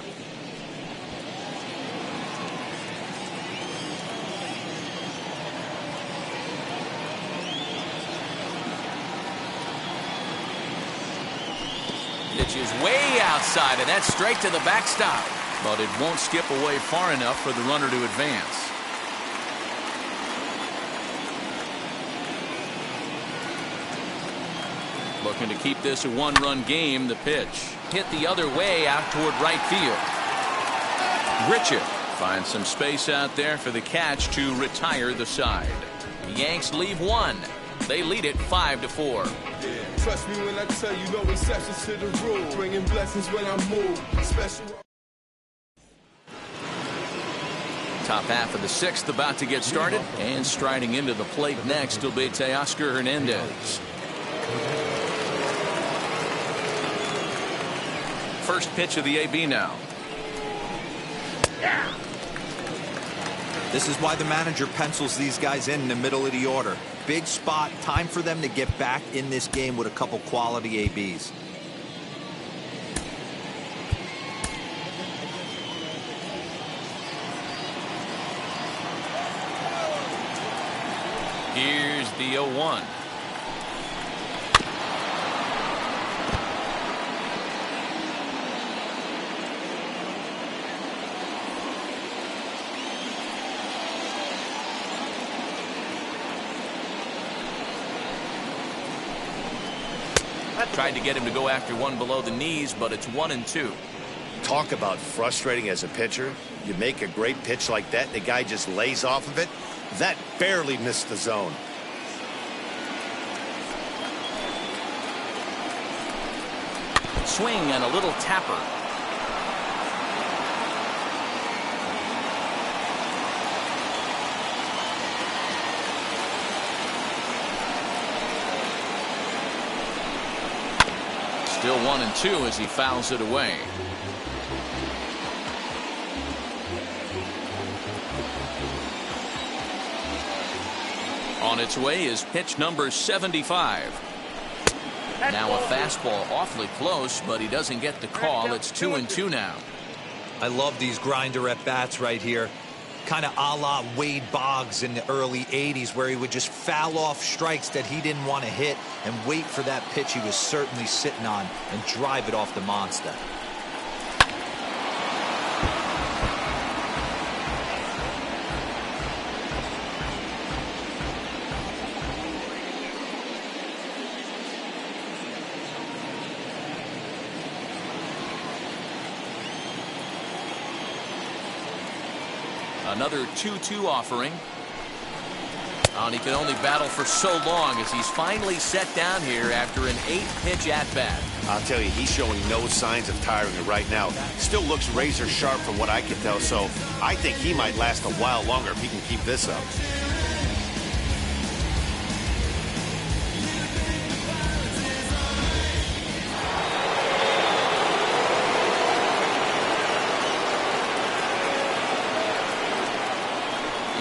Pitch is way outside, and that's straight to the backstop. But it won't skip away far enough for the runner to advance. Looking to keep this a 1-run game. The pitch hit the other way out toward right field. Richard finds some space out there for the catch to retire the side. The Yanks leave 1. They lead it 5-4. Yeah. Trust me when I tell you, no exceptions to the rule. Bringing blessings when I move. Special. Top half of the 6th about to get started, and striding into the plate next will be Teoscar Hernandez. First pitch of the AB now. This is why the manager pencils these guys in the middle of the order. Big spot, time for them to get back in this game with a couple quality ABs. Here's the 0-1. Tried to get him to go after one below the knees, but it's 1-2. Talk about frustrating as a pitcher. You make a great pitch like that, the guy just lays off of it. That barely missed the zone. Swing and a little tapper. Still 1-2 as he fouls it away. On its way is pitch number 75. Now a fastball awfully close, but he doesn't get the call. It's 2-2 now. I love these grinder at bats right here. Kind of a la Wade Boggs in the early 80s, where he would just foul off strikes that he didn't want to hit and wait for that pitch he was certainly sitting on and drive it off the monster. Another 2-2 offering. And he can only battle for so long as he's finally set down here after an 8-pitch at-bat. I'll tell you, he's showing no signs of tiring right now. Still looks razor sharp from what I can tell, so I think he might last a while longer if he can keep this up.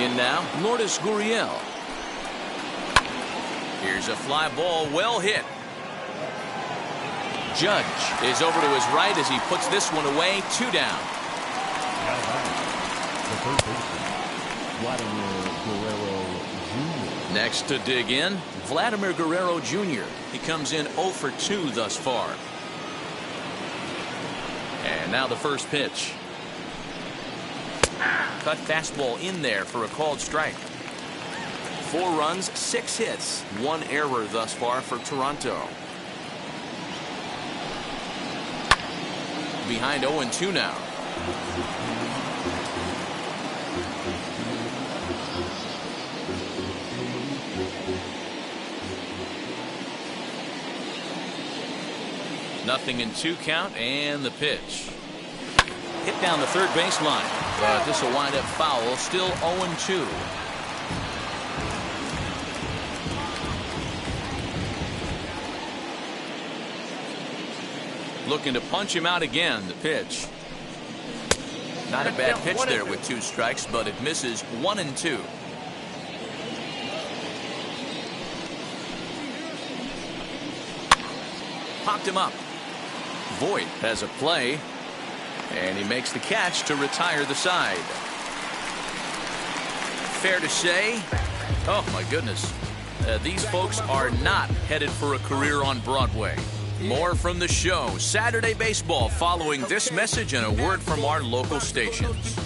In now, Lourdes Gurriel. Here's a fly ball, well hit. Judge is over to his right as he puts this one away. 2 down. Now back, the third baseman, Vladimir Guerrero Jr. Next to dig in, Vladimir Guerrero Jr. He comes in 0 for 2 thus far. And now the first pitch. Cut fastball in there for a called strike. 4 runs, 6 hits, 1 error thus far for Toronto. Behind 0-2 now. Nothing in 2 count, and the pitch. Hit down the third baseline, but this will wind up foul. Still 0-2. Looking to punch him out again. The pitch. Not a bad pitch there with 2 strikes, but it misses. 1-2. Popped him up. Voit has a play, and he makes the catch to retire the side. Fair to say, oh my goodness, these folks are not headed for a career on Broadway. More from the show, Saturday Baseball, following this message and a word from our local stations.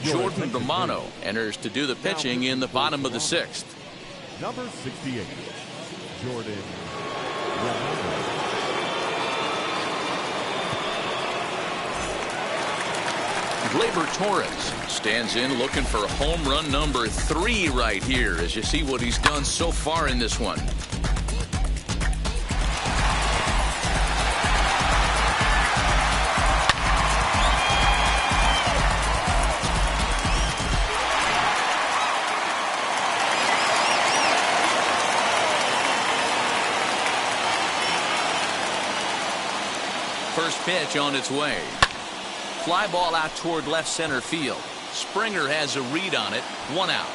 Jordan Romano enters to do the pitching in the bottom of the 6th. Number 68, Jordan Romano. Gleyber Torres stands in looking for home run number 3 right here as you see what he's done so far in this one. First pitch on its way. Fly ball out toward left center field. Springer has a read on it. 1 out.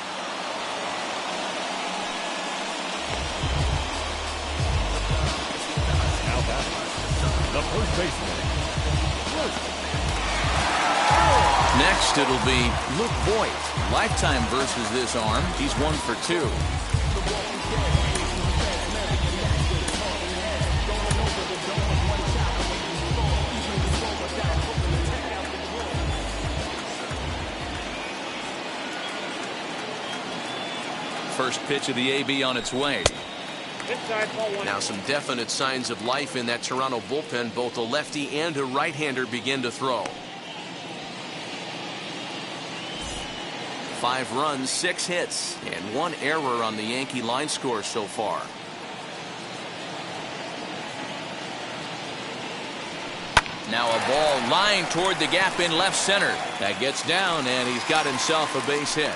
Now back, the first baseman, Next it'll be Luke Voit. Lifetime versus this arm. He's 1 for 2. First pitch of the AB on its way. Now some definite signs of life in that Toronto bullpen. Both a lefty and a right-hander begin to throw. 5 runs, 6 hits, and 1 error on the Yankee line score so far. Now a ball lined toward the gap in left center. That gets down, and he's got himself a base hit.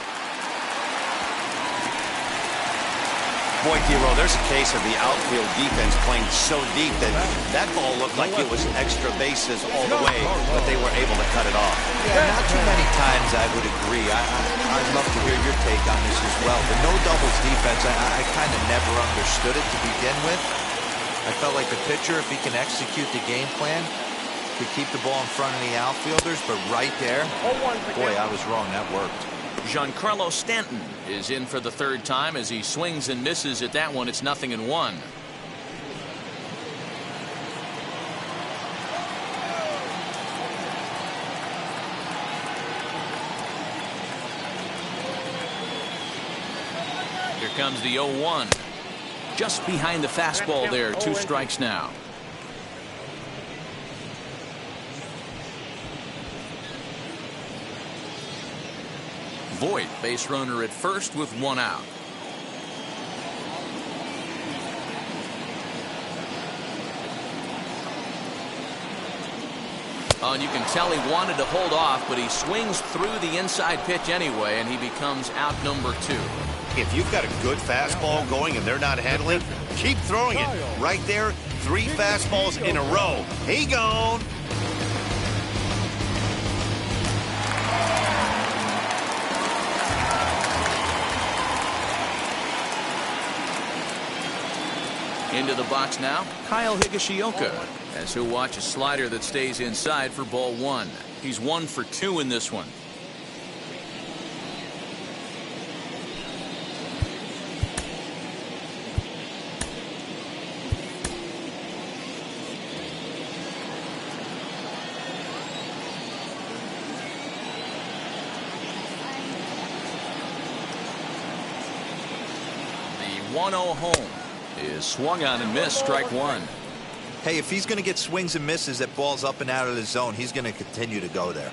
Boy, Dero, there's a case of the outfield defense playing so deep that ball looked like it was extra bases all the way, but they were able to cut it off. Yeah, not too many times I would agree. I'd love to hear your take on this as well. The no doubles defense, I kind of never understood it to begin with. I felt like the pitcher, if he can execute the game plan, could keep the ball in front of the outfielders, but right there, boy, I was wrong. That worked. Giancarlo Stanton is in for the 3rd time as he swings and misses at that one. It's 0-1. Here comes the 0-1. Just behind the fastball there. 2 strikes now. Voit, base runner at first with 1 out. Oh, and you can tell he wanted to hold off, but he swings through the inside pitch anyway, and he becomes out number 2. If you've got a good fastball going and they're not handling, keep throwing it. Right there, 3 fastballs in a row. He gone. Into the box now, Kyle Higashioka, as he'll watch a slider that stays inside for ball 1. He's 1 for 2 in this one. The 1-0 home is swung on and missed, strike 1. Hey, if he's going to get swings and misses at balls up and out of the zone, he's going to continue to go there.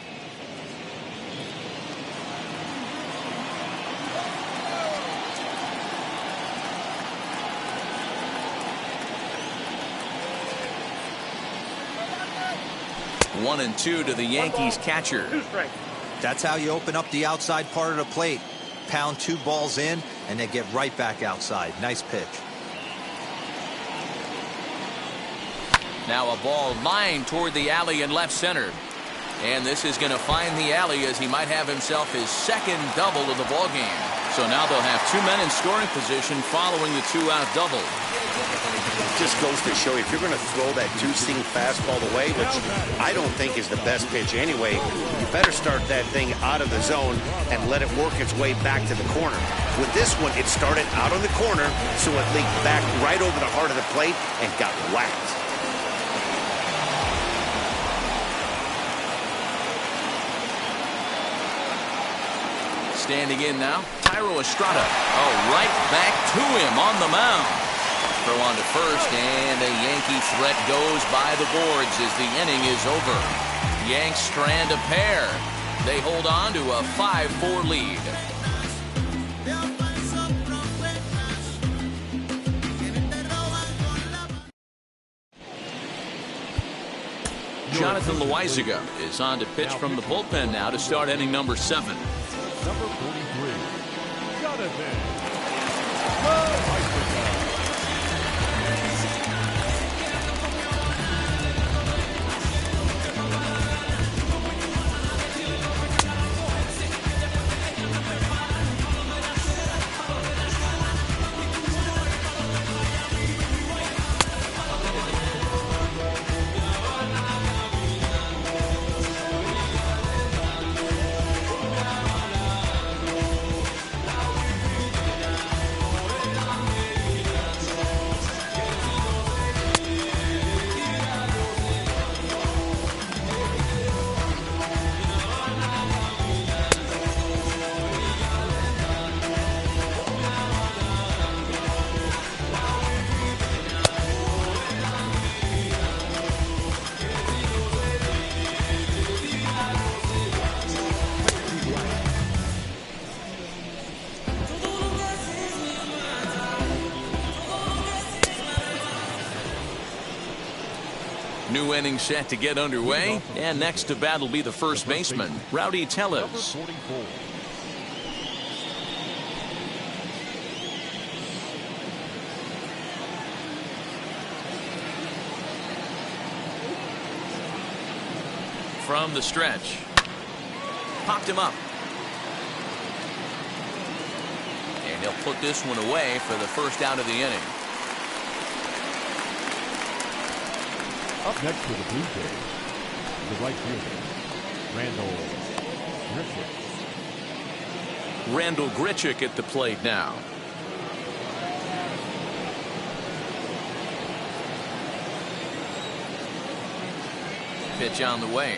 One and 2 to the Yankees catcher. 2 strikes. That's how you open up the outside part of the plate. Pound 2 balls in, and then get right back outside. Nice pitch. Now a ball lined toward the alley in left center. And this is going to find the alley as he might have himself his second double of the ball game. So now they'll have 2 men in scoring position following the 2-out double. It just goes to show you, if you're going to throw that 2-seam fastball away, which I don't think is the best pitch anyway, you better start that thing out of the zone and let it work its way back to the corner. With this one, it started out on the corner, so it leaked back right over the heart of the plate and got whacked. Standing in now, Thairo Estrada. Oh, right back to him on the mound. Throw on to first, and a Yankee threat goes by the boards as the inning is over. Yanks strand a pair. They hold on to a 5-4 lead. Jonathan Loaizaga is on to pitch from the bullpen now to start inning number 7. Number 43, Jonathan Loaizaga. New inning set to get underway, and next to bat will be the first baseman, Rowdy Tellez. Number 44. From the stretch. Popped him up. And he'll put this one away for the first out of the inning. Up next for the Blue Jays, the right fielder, Randal Grichuk. Randal Grichuk at the plate now. Pitch on the way.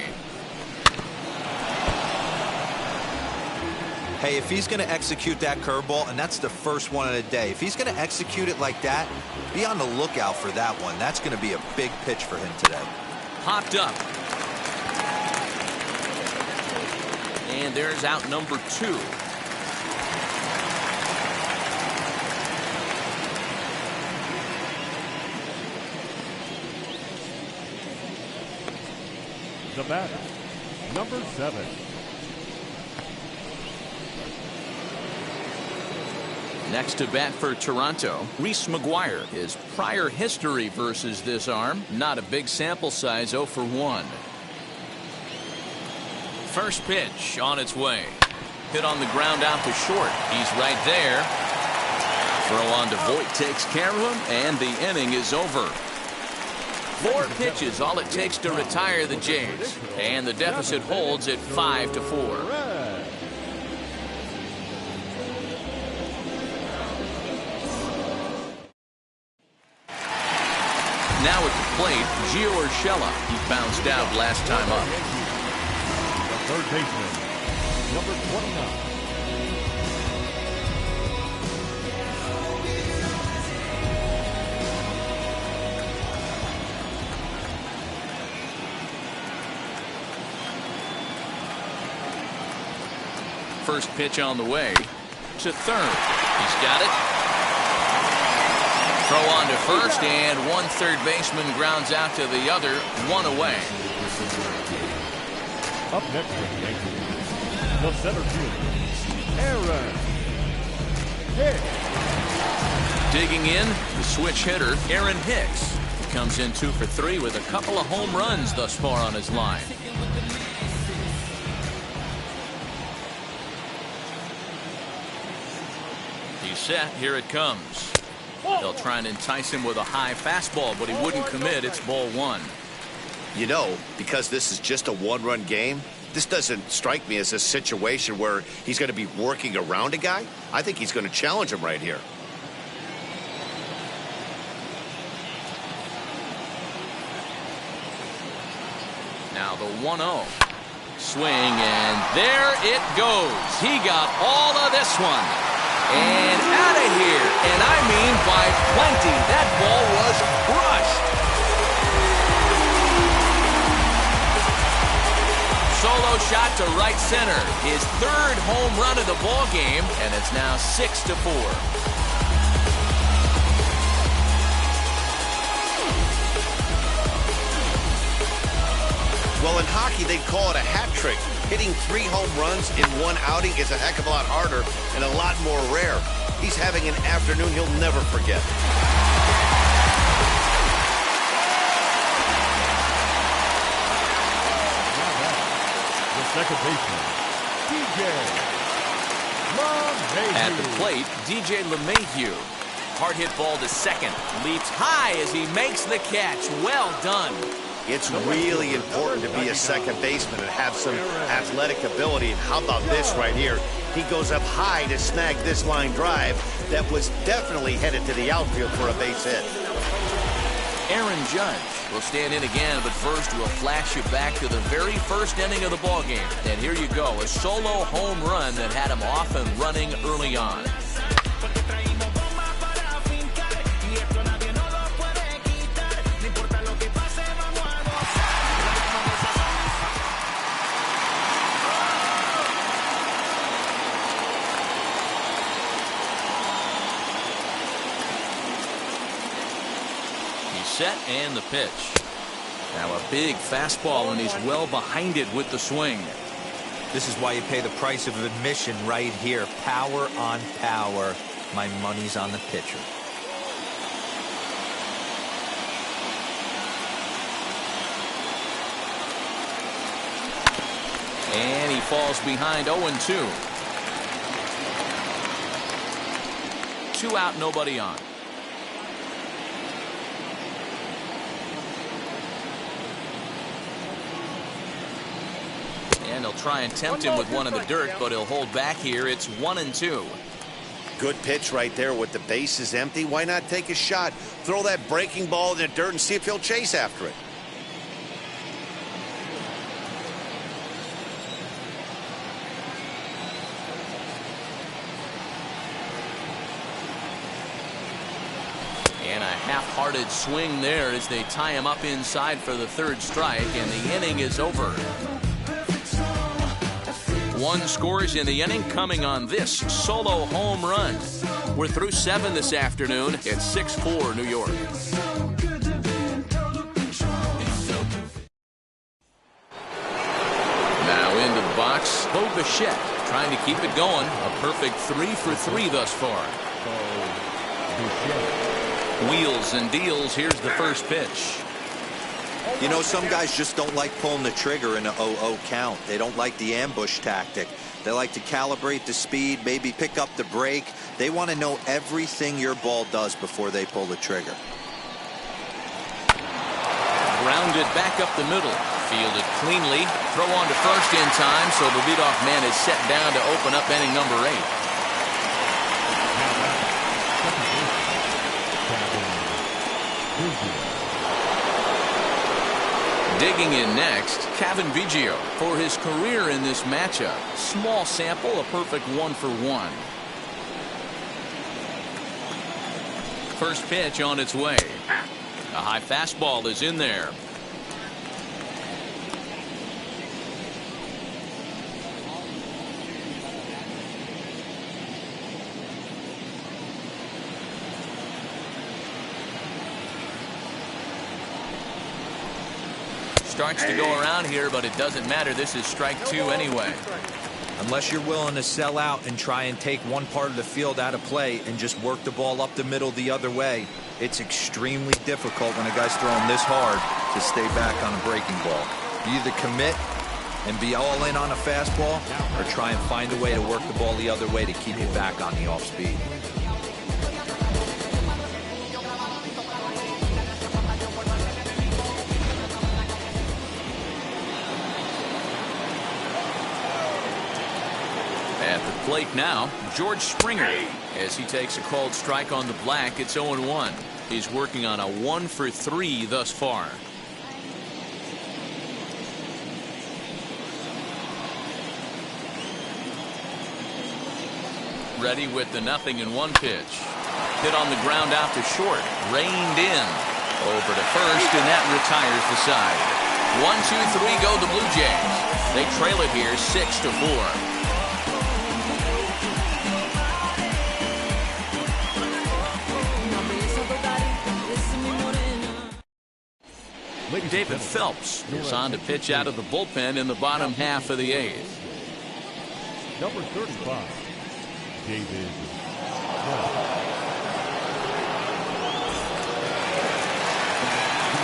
Hey, if he's going to execute that curveball, and that's the first one of the day, if he's going to execute it like that, be on the lookout for that one. That's going to be a big pitch for him today. Popped up. And there's out number 2. The batter, number 7. Next to bat for Toronto, Reese McGuire. His prior history versus this arm, not a big sample size, 0 for 1. First pitch on its way. Hit on the ground out to short. He's right there. Throw on to Voit takes care of him, and the inning is over. 4 pitches, all it takes to retire the Jays, and the deficit holds at 5-4. Now at the plate, Gio Urshela. He bounced out last time up. The third baseman, number 29. First pitch on the way to third. He's got it. Throw on to first, and one third baseman grounds out to the other, 1 away. Up next for the Yankees, the center fielder, Aaron Hicks. Digging in, the switch hitter, Aaron Hicks. He comes in 2 for 3 with a couple of home runs thus far on his line. He's set, here it comes. They'll try and entice him with a high fastball, but he wouldn't commit. It's ball 1. You know, because this is just a one-run game, this doesn't strike me as a situation where he's going to be working around a guy. I think he's going to challenge him right here. Now the 1-0. Swing, and there it goes. He got all of this one. And out of here, and I mean by plenty. That ball was crushed. Solo shot to right center. His 3rd home run of the ball game, and it's now 6-4. Well, in hockey, they call it a hat trick. Hitting 3 home runs in 1 outing is a heck of a lot harder and a lot more rare. He's having an afternoon he'll never forget. The second baseman, DJ LeMahieu. At the plate, DJ LeMahieu. Hard hit ball to second. Leaps high as he makes the catch. Well done. It's really important to be a second baseman and have some athletic ability. And how about this right here? He goes up high to snag this line drive that was definitely headed to the outfield for a base hit. Aaron Judge will stand in again, but first we'll flash you back to the very first inning of the ballgame. And here you go, a solo home run that had him off and running early on. Set and the pitch. Now a big fastball, and he's well behind it with the swing. This is why you pay the price of admission right here. Power on power. My money's on the pitcher. And he falls behind 0-2. 2 out, nobody on. And they'll try and tempt him with one in the dirt, but he'll hold back here. It's 1-2. Good pitch right there with the bases empty. Why not take a shot? Throw that breaking ball in the dirt and see if he'll chase after it. And a half-hearted swing there as they tie him up inside for the 3rd strike, and the inning is over. 1 scores in the inning coming on this solo home run. We're through 7 this afternoon. It's 6-4 New York. Bichette trying to keep it going. A perfect 3 for 3 thus far. Wheels and deals. Here's the first pitch. You know, some guys just don't like pulling the trigger in an 0-0 count. They don't like the ambush tactic. They like to calibrate the speed, maybe pick up the break. They want to know everything your ball does before they pull the trigger. Grounded back up the middle. Fielded cleanly. Throw on to first in time, so the leadoff man is set down to open up inning number 8. Digging in next, Cavan Biggio for his career in this matchup. Small sample, a perfect 1 for 1. First pitch on its way. A high fastball is in there. Starts to go around here, but it doesn't matter. This is strike 2 anyway. Unless you're willing to sell out and try and take one part of the field out of play and just work the ball up the middle the other way, it's extremely difficult when a guy's throwing this hard to stay back on a breaking ball. You either commit and be all in on a fastball or try and find a way to work the ball the other way to keep it back on the off speed. At the plate now, George Springer. As he takes a called strike on the black, it's 0-1. He's working on a 1 for 3 thus far. Ready with the 0-1 pitch. Hit on the ground out to short. Reined in. Over to first, and that retires the side. 1-2-3 go the Blue Jays. They trail it here 6-4. David Phelps is on to pitch out of the bullpen in the bottom half of the 8th. Number 35, David Phelps.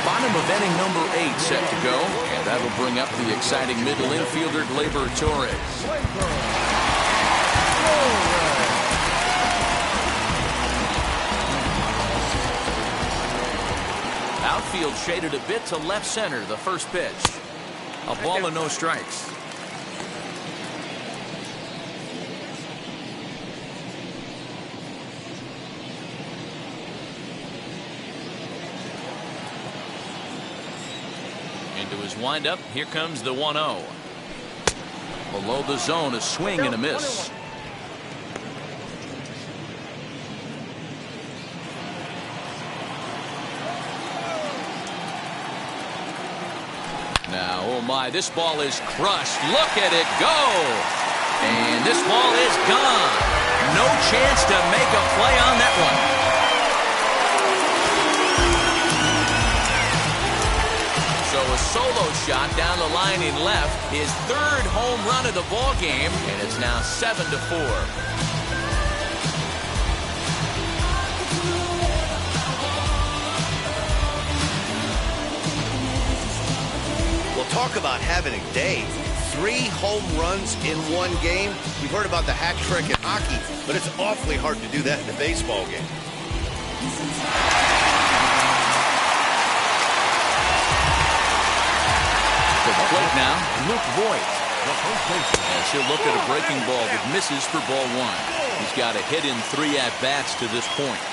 Bottom of inning number 8 set to go, and that'll bring up the exciting middle infielder Gleyber Torres. Outfield shaded a bit to left center, the first pitch. A ball and no strikes. Into his windup, here comes the 1-0. Below the zone, a swing and a miss. Now, oh my, this ball is crushed. Look at it go. And this ball is gone. No chance to make a play on that one. So a solo shot down the line in left. His 3rd home run of the ball game, and it's now 7-4. Talk about having a day. 3 home runs in one game. We've heard about the hat trick in hockey, but it's awfully hard to do that in a baseball game. To the plate now, Luke Voigt. As he'll look at a breaking ball that misses for ball 1. He's got a hit in 3 at-bats to this point.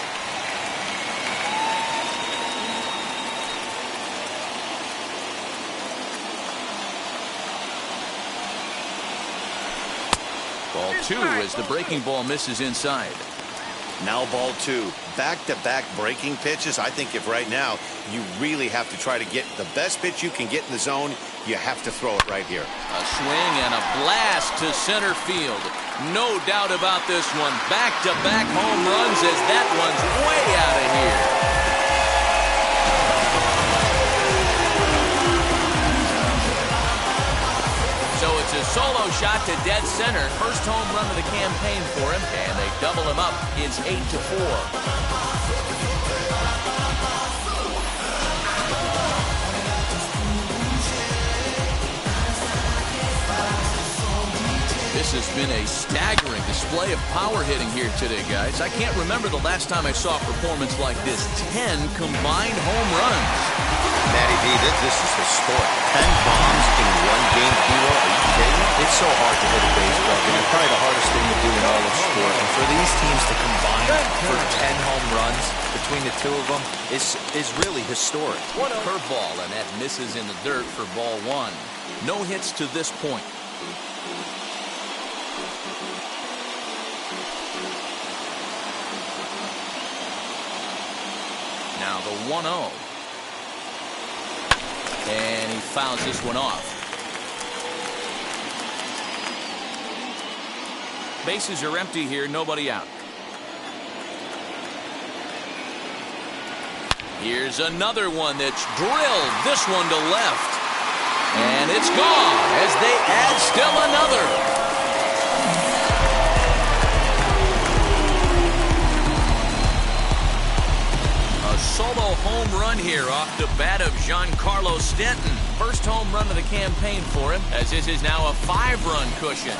Ball 2 as the breaking ball misses inside. Now ball 2. Back-to-back breaking pitches. I think if right now you really have to try to get the best pitch you can get in the zone, you have to throw it right here. A swing and a blast to center field. No doubt about this one. Back-to-back home runs as that one's way out of here. So it's a solo shot to dead center. First home run of the campaign for him, and they double him up. It's 8-4. This has been a staggering display of power hitting here today, guys. I can't remember the last time I saw a performance like this. 10 combined home runs. Matty B, this is historic. 10 bombs in one game, Hero. Are you kidding? It's so hard to hit a baseball game. It's probably the hardest thing to do in all of sport. And for these teams to combine for 10 home runs between the two of them is really historic. Curveball, and that misses in the dirt for ball one. No hits to this point. Now the 1-0. And he fouls this one off. Bases are empty here, nobody out. Here's another one that's drilled. This one to left. And it's gone as they add still another. Solo home run here off the bat of Giancarlo Stanton. First home run of the campaign for him, as this is now a 5-run cushion.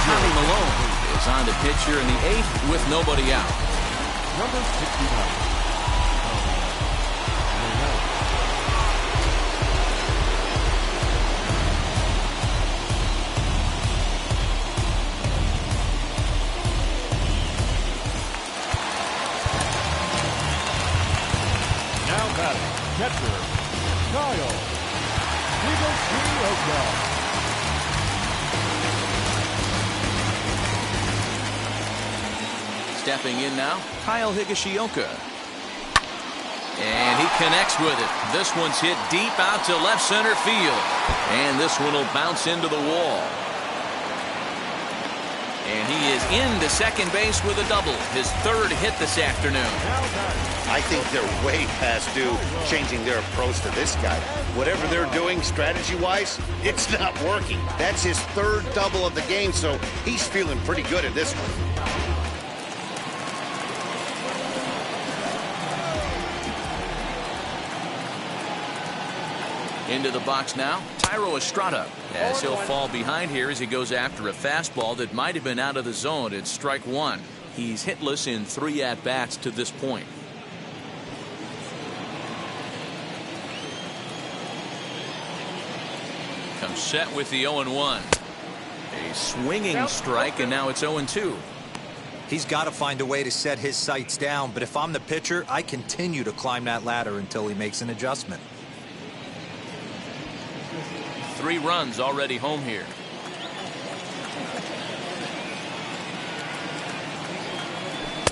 Tommy Malone is on the pitch here in the 8th with nobody out. Number 69. Catcher, Kyle Higashioka. Stepping in now, Kyle Higashioka. And he connects with it. This one's hit deep out to left center field. And this one will bounce into the wall. And he is into second base with a double. His 3rd hit this afternoon. I think they're way past due changing their approach to this guy. Whatever they're doing strategy-wise, it's not working. That's his 3rd double of the game, so he's feeling pretty good at this one. Into the box now, Thairo Estrada, as he'll fall behind here as he goes after a fastball that might have been out of the zone at strike 1. He's hitless in 3 at-bats to this point. Comes set with the 0-1. A swinging strike, and now it's 0-2. He's got to find a way to set his sights down, but if I'm the pitcher, I continue to climb that ladder until he makes an adjustment. 3 runs already home here.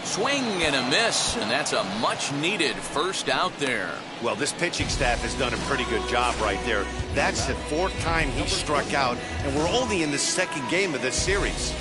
Swing and a miss, and that's a much-needed first out there. Well, this pitching staff has done a pretty good job right there. That's the 4th time he struck out, and we're only in the 2nd game of this series.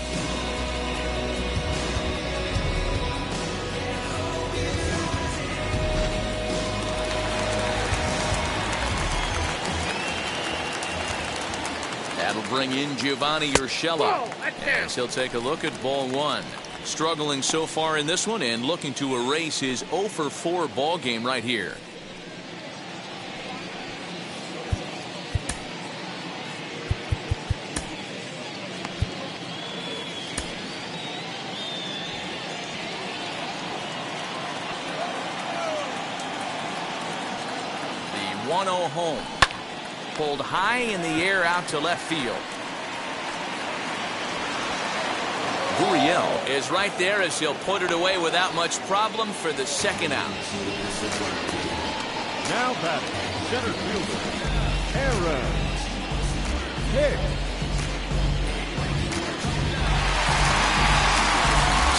That'll bring in Giovanni Urshela, as he'll take a look at ball 1. Struggling so far in this one and looking to erase his 0-for-4 ball game right here. The 1-0 home. Pulled high in the air out to left field. Gurriel is right there as he'll put it away without much problem for the 2nd out. Now batting, center fielder, Aaron Hicks.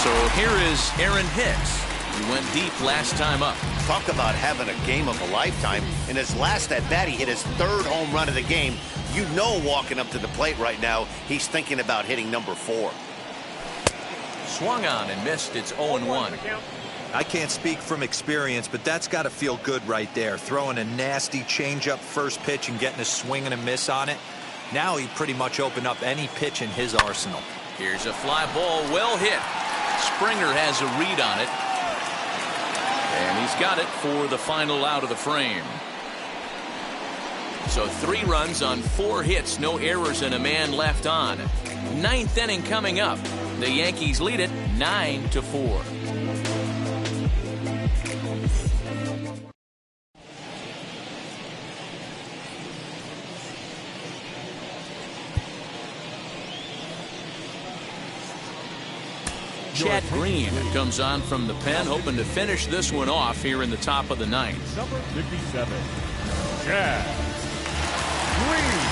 So here is Aaron Hicks. He went deep last time up. Talk about having a game of a lifetime. In his last at-bat, he hit his 3rd home run of the game. You know, walking up to the plate right now, he's thinking about hitting number 4. swung on and missed. It's 0-1. I can't speak from experience, but that's got to feel good right there. Throwing a nasty changeup first pitch and getting a swing and a miss on it. Now he pretty much opened up any pitch in his arsenal. Here's a fly ball, well hit. Springer has a read on it. And he's got it for the final out of the frame. So 3 runs on 4 hits, no errors, and a man left on. 9th inning coming up. The Yankees lead it 9-4. Chad Green comes on from the pen, hoping to finish this one off here in the top of the 9th. Number 57, Chad Green.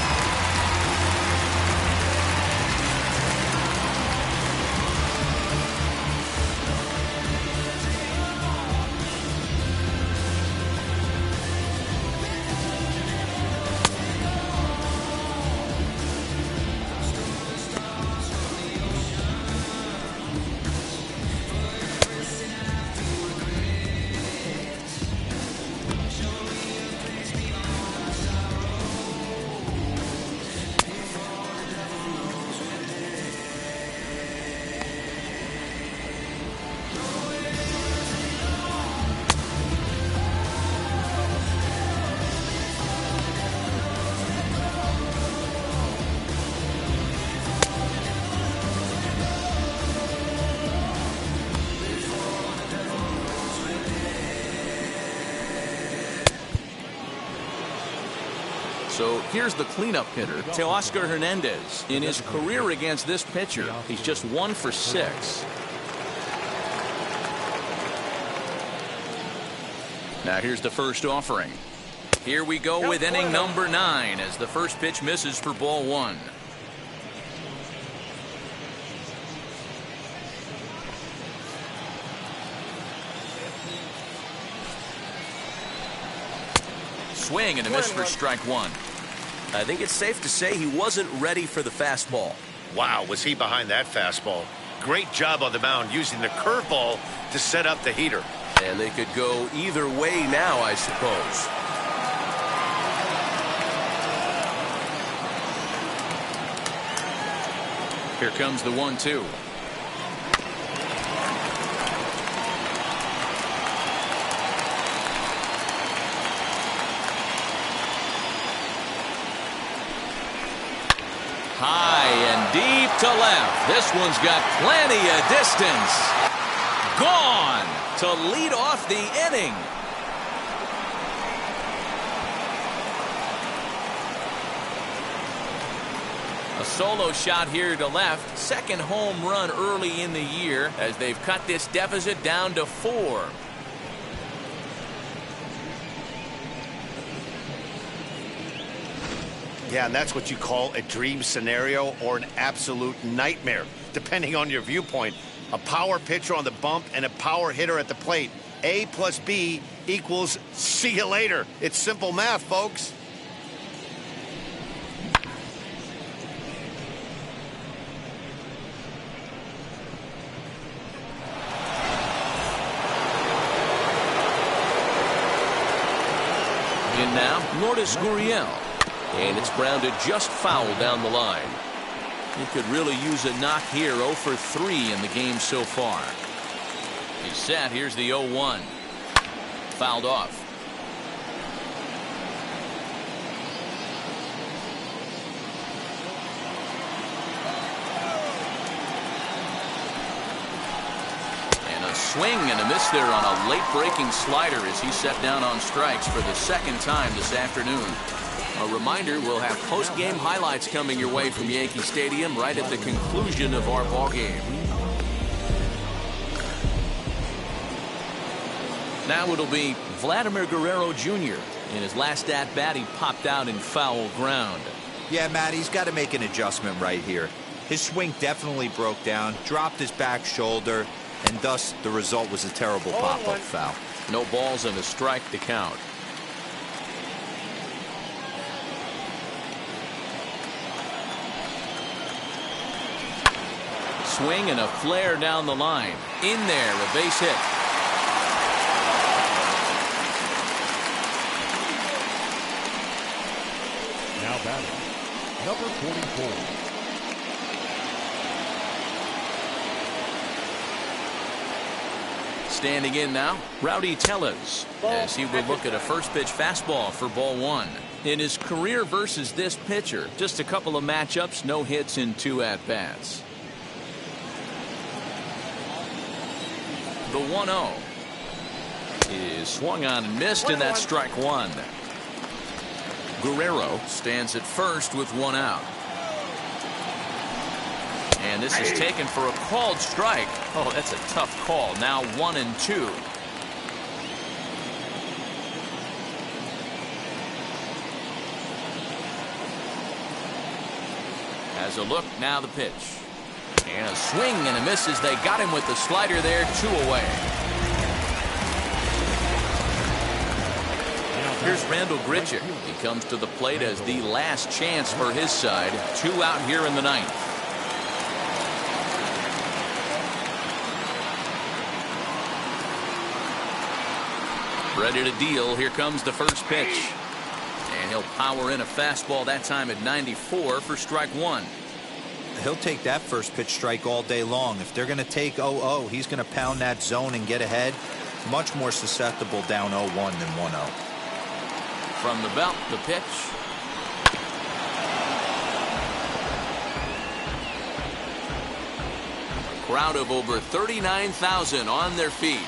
So here's the cleanup hitter, Teoscar Hernandez. In his career against this pitcher, he's just 1 for 6. Now here's the first offering. Here we go with inning number 9 as the first pitch misses for ball 1. Swing and a miss for strike 1. I think it's safe to say he wasn't ready for the fastball. Wow, was he behind that fastball. Great job on the mound using the curveball to set up the heater. And they could go either way now, I suppose. Here comes the 1-2. High and deep to left. This one's got plenty of distance. Gone to lead off the inning. A solo shot here to left. Second home run early in the year as they've cut this deficit down to 4. Yeah, and that's what you call a dream scenario or an absolute nightmare, depending on your viewpoint. A power pitcher on the bump and a power hitter at the plate. A plus B equals see you later. It's simple math, folks. And now, Lourdes Gurriel. And it's grounded just foul down the line. He could really use a knock here. 0 for 3 in the game so far. He's set. Here's the 0-1. Fouled off. And a swing and a miss there on a late breaking slider as he set down on strikes for the second time this afternoon. A reminder, we'll have post-game highlights coming your way from Yankee Stadium right at the conclusion of our ball game. Now it'll be Vladimir Guerrero Jr. In his last at-bat, he popped out in foul ground. Yeah, Matt, he's got to make an adjustment right here. His swing definitely broke down, dropped his back shoulder, and thus the result was a terrible pop-up foul. No balls and a strike to count. swing and a flare down the line. In there, a base hit. Now batting, number 44. Standing in now, Rowdy Tellez, as he will look at a first pitch fastball for ball one. In his career versus this pitcher, just a couple of matchups, no hits in 2 at-bats. The 1-0 is swung on and missed, and that's strike one. Guerrero stands at first with 1 out. And this is taken for a called strike. Oh, that's a tough call. Now 1-2. As a look, now the pitch. And a swing and a miss as they got him with the slider there, 2 away. Here's Randall Grichuk. He comes to the plate as the last chance for his side. 2 out here in the 9th. Ready to deal. Here comes the first pitch. And he'll power in a fastball, that time at 94 for strike one. He'll take that first pitch strike all day long. If they're going to take 0-0, he's going to pound that zone and get ahead. Much more susceptible down 0-1 than 1-0. From the belt, the pitch. A crowd of over 39,000 on their feet.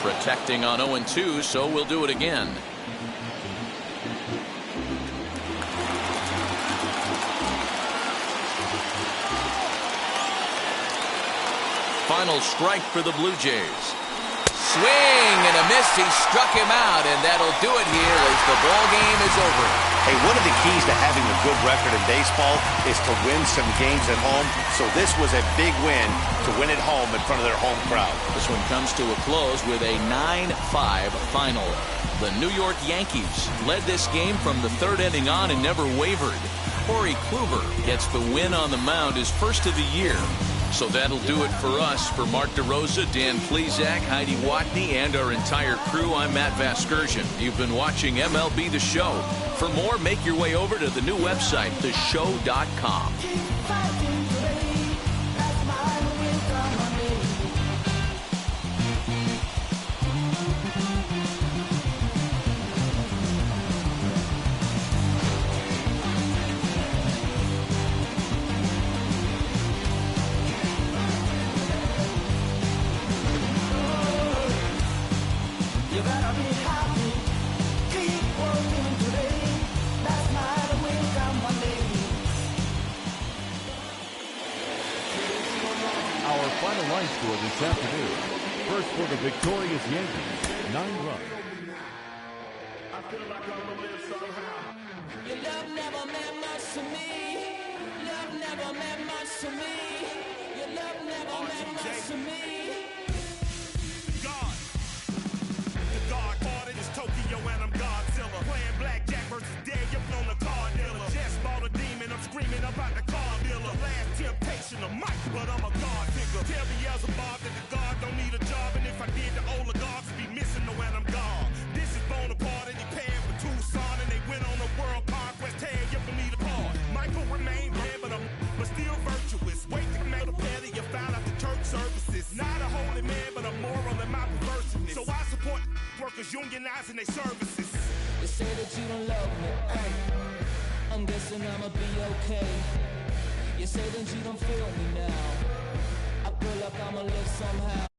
Protecting on 0-2, so we'll do it again. Final strike for the Blue Jays. Swing and a miss. He struck him out, and that'll do it here as the ball game is over. Hey, one of the keys to having a good record in baseball is to win some games at home. So this was a big win to win at home in front of their home crowd. This one comes to a close with a 9-5 final. The New York Yankees led this game from the 3rd inning on and never wavered. Corey Kluber gets the win on the mound, his first of the year. So that'll do it for us. For Mark DeRosa, Dan Plesac, Heidi Watney, and our entire crew, I'm Matt Vasgersian. You've been watching MLB The Show. For more, make your way over to the new website, theshow.com. Final line score this afternoon. First for the victorious Yankees, 9 runs. I feel like I'm gonna live somehow. Your love never meant much to me. Love never meant much to me. Your love never meant much to me. The God parted is Tokyo and I'm Godzilla. Playing blackjack versus Daniel on the card dealer. Just bought a demon, I'm screaming about the car dealer. Last temptation of Mike, but I'm a God digger. Tell Beelzebub that the God don't need a job, and if I did, the oligarchs would be missing the when I'm gone. This is Bonaparte and he paired with Tucson, and they went on a world conquest. Tear you from me apart. Michael remained red, but still virtuous. Wait to make a petty, you found out the church services. Not a holy man, but a moral in my perverseness. So I support workers unionizing their services. They say that you don't love me. I'm guessing I'ma be okay. You say that you don't feel me now. I feel like I'ma live somehow.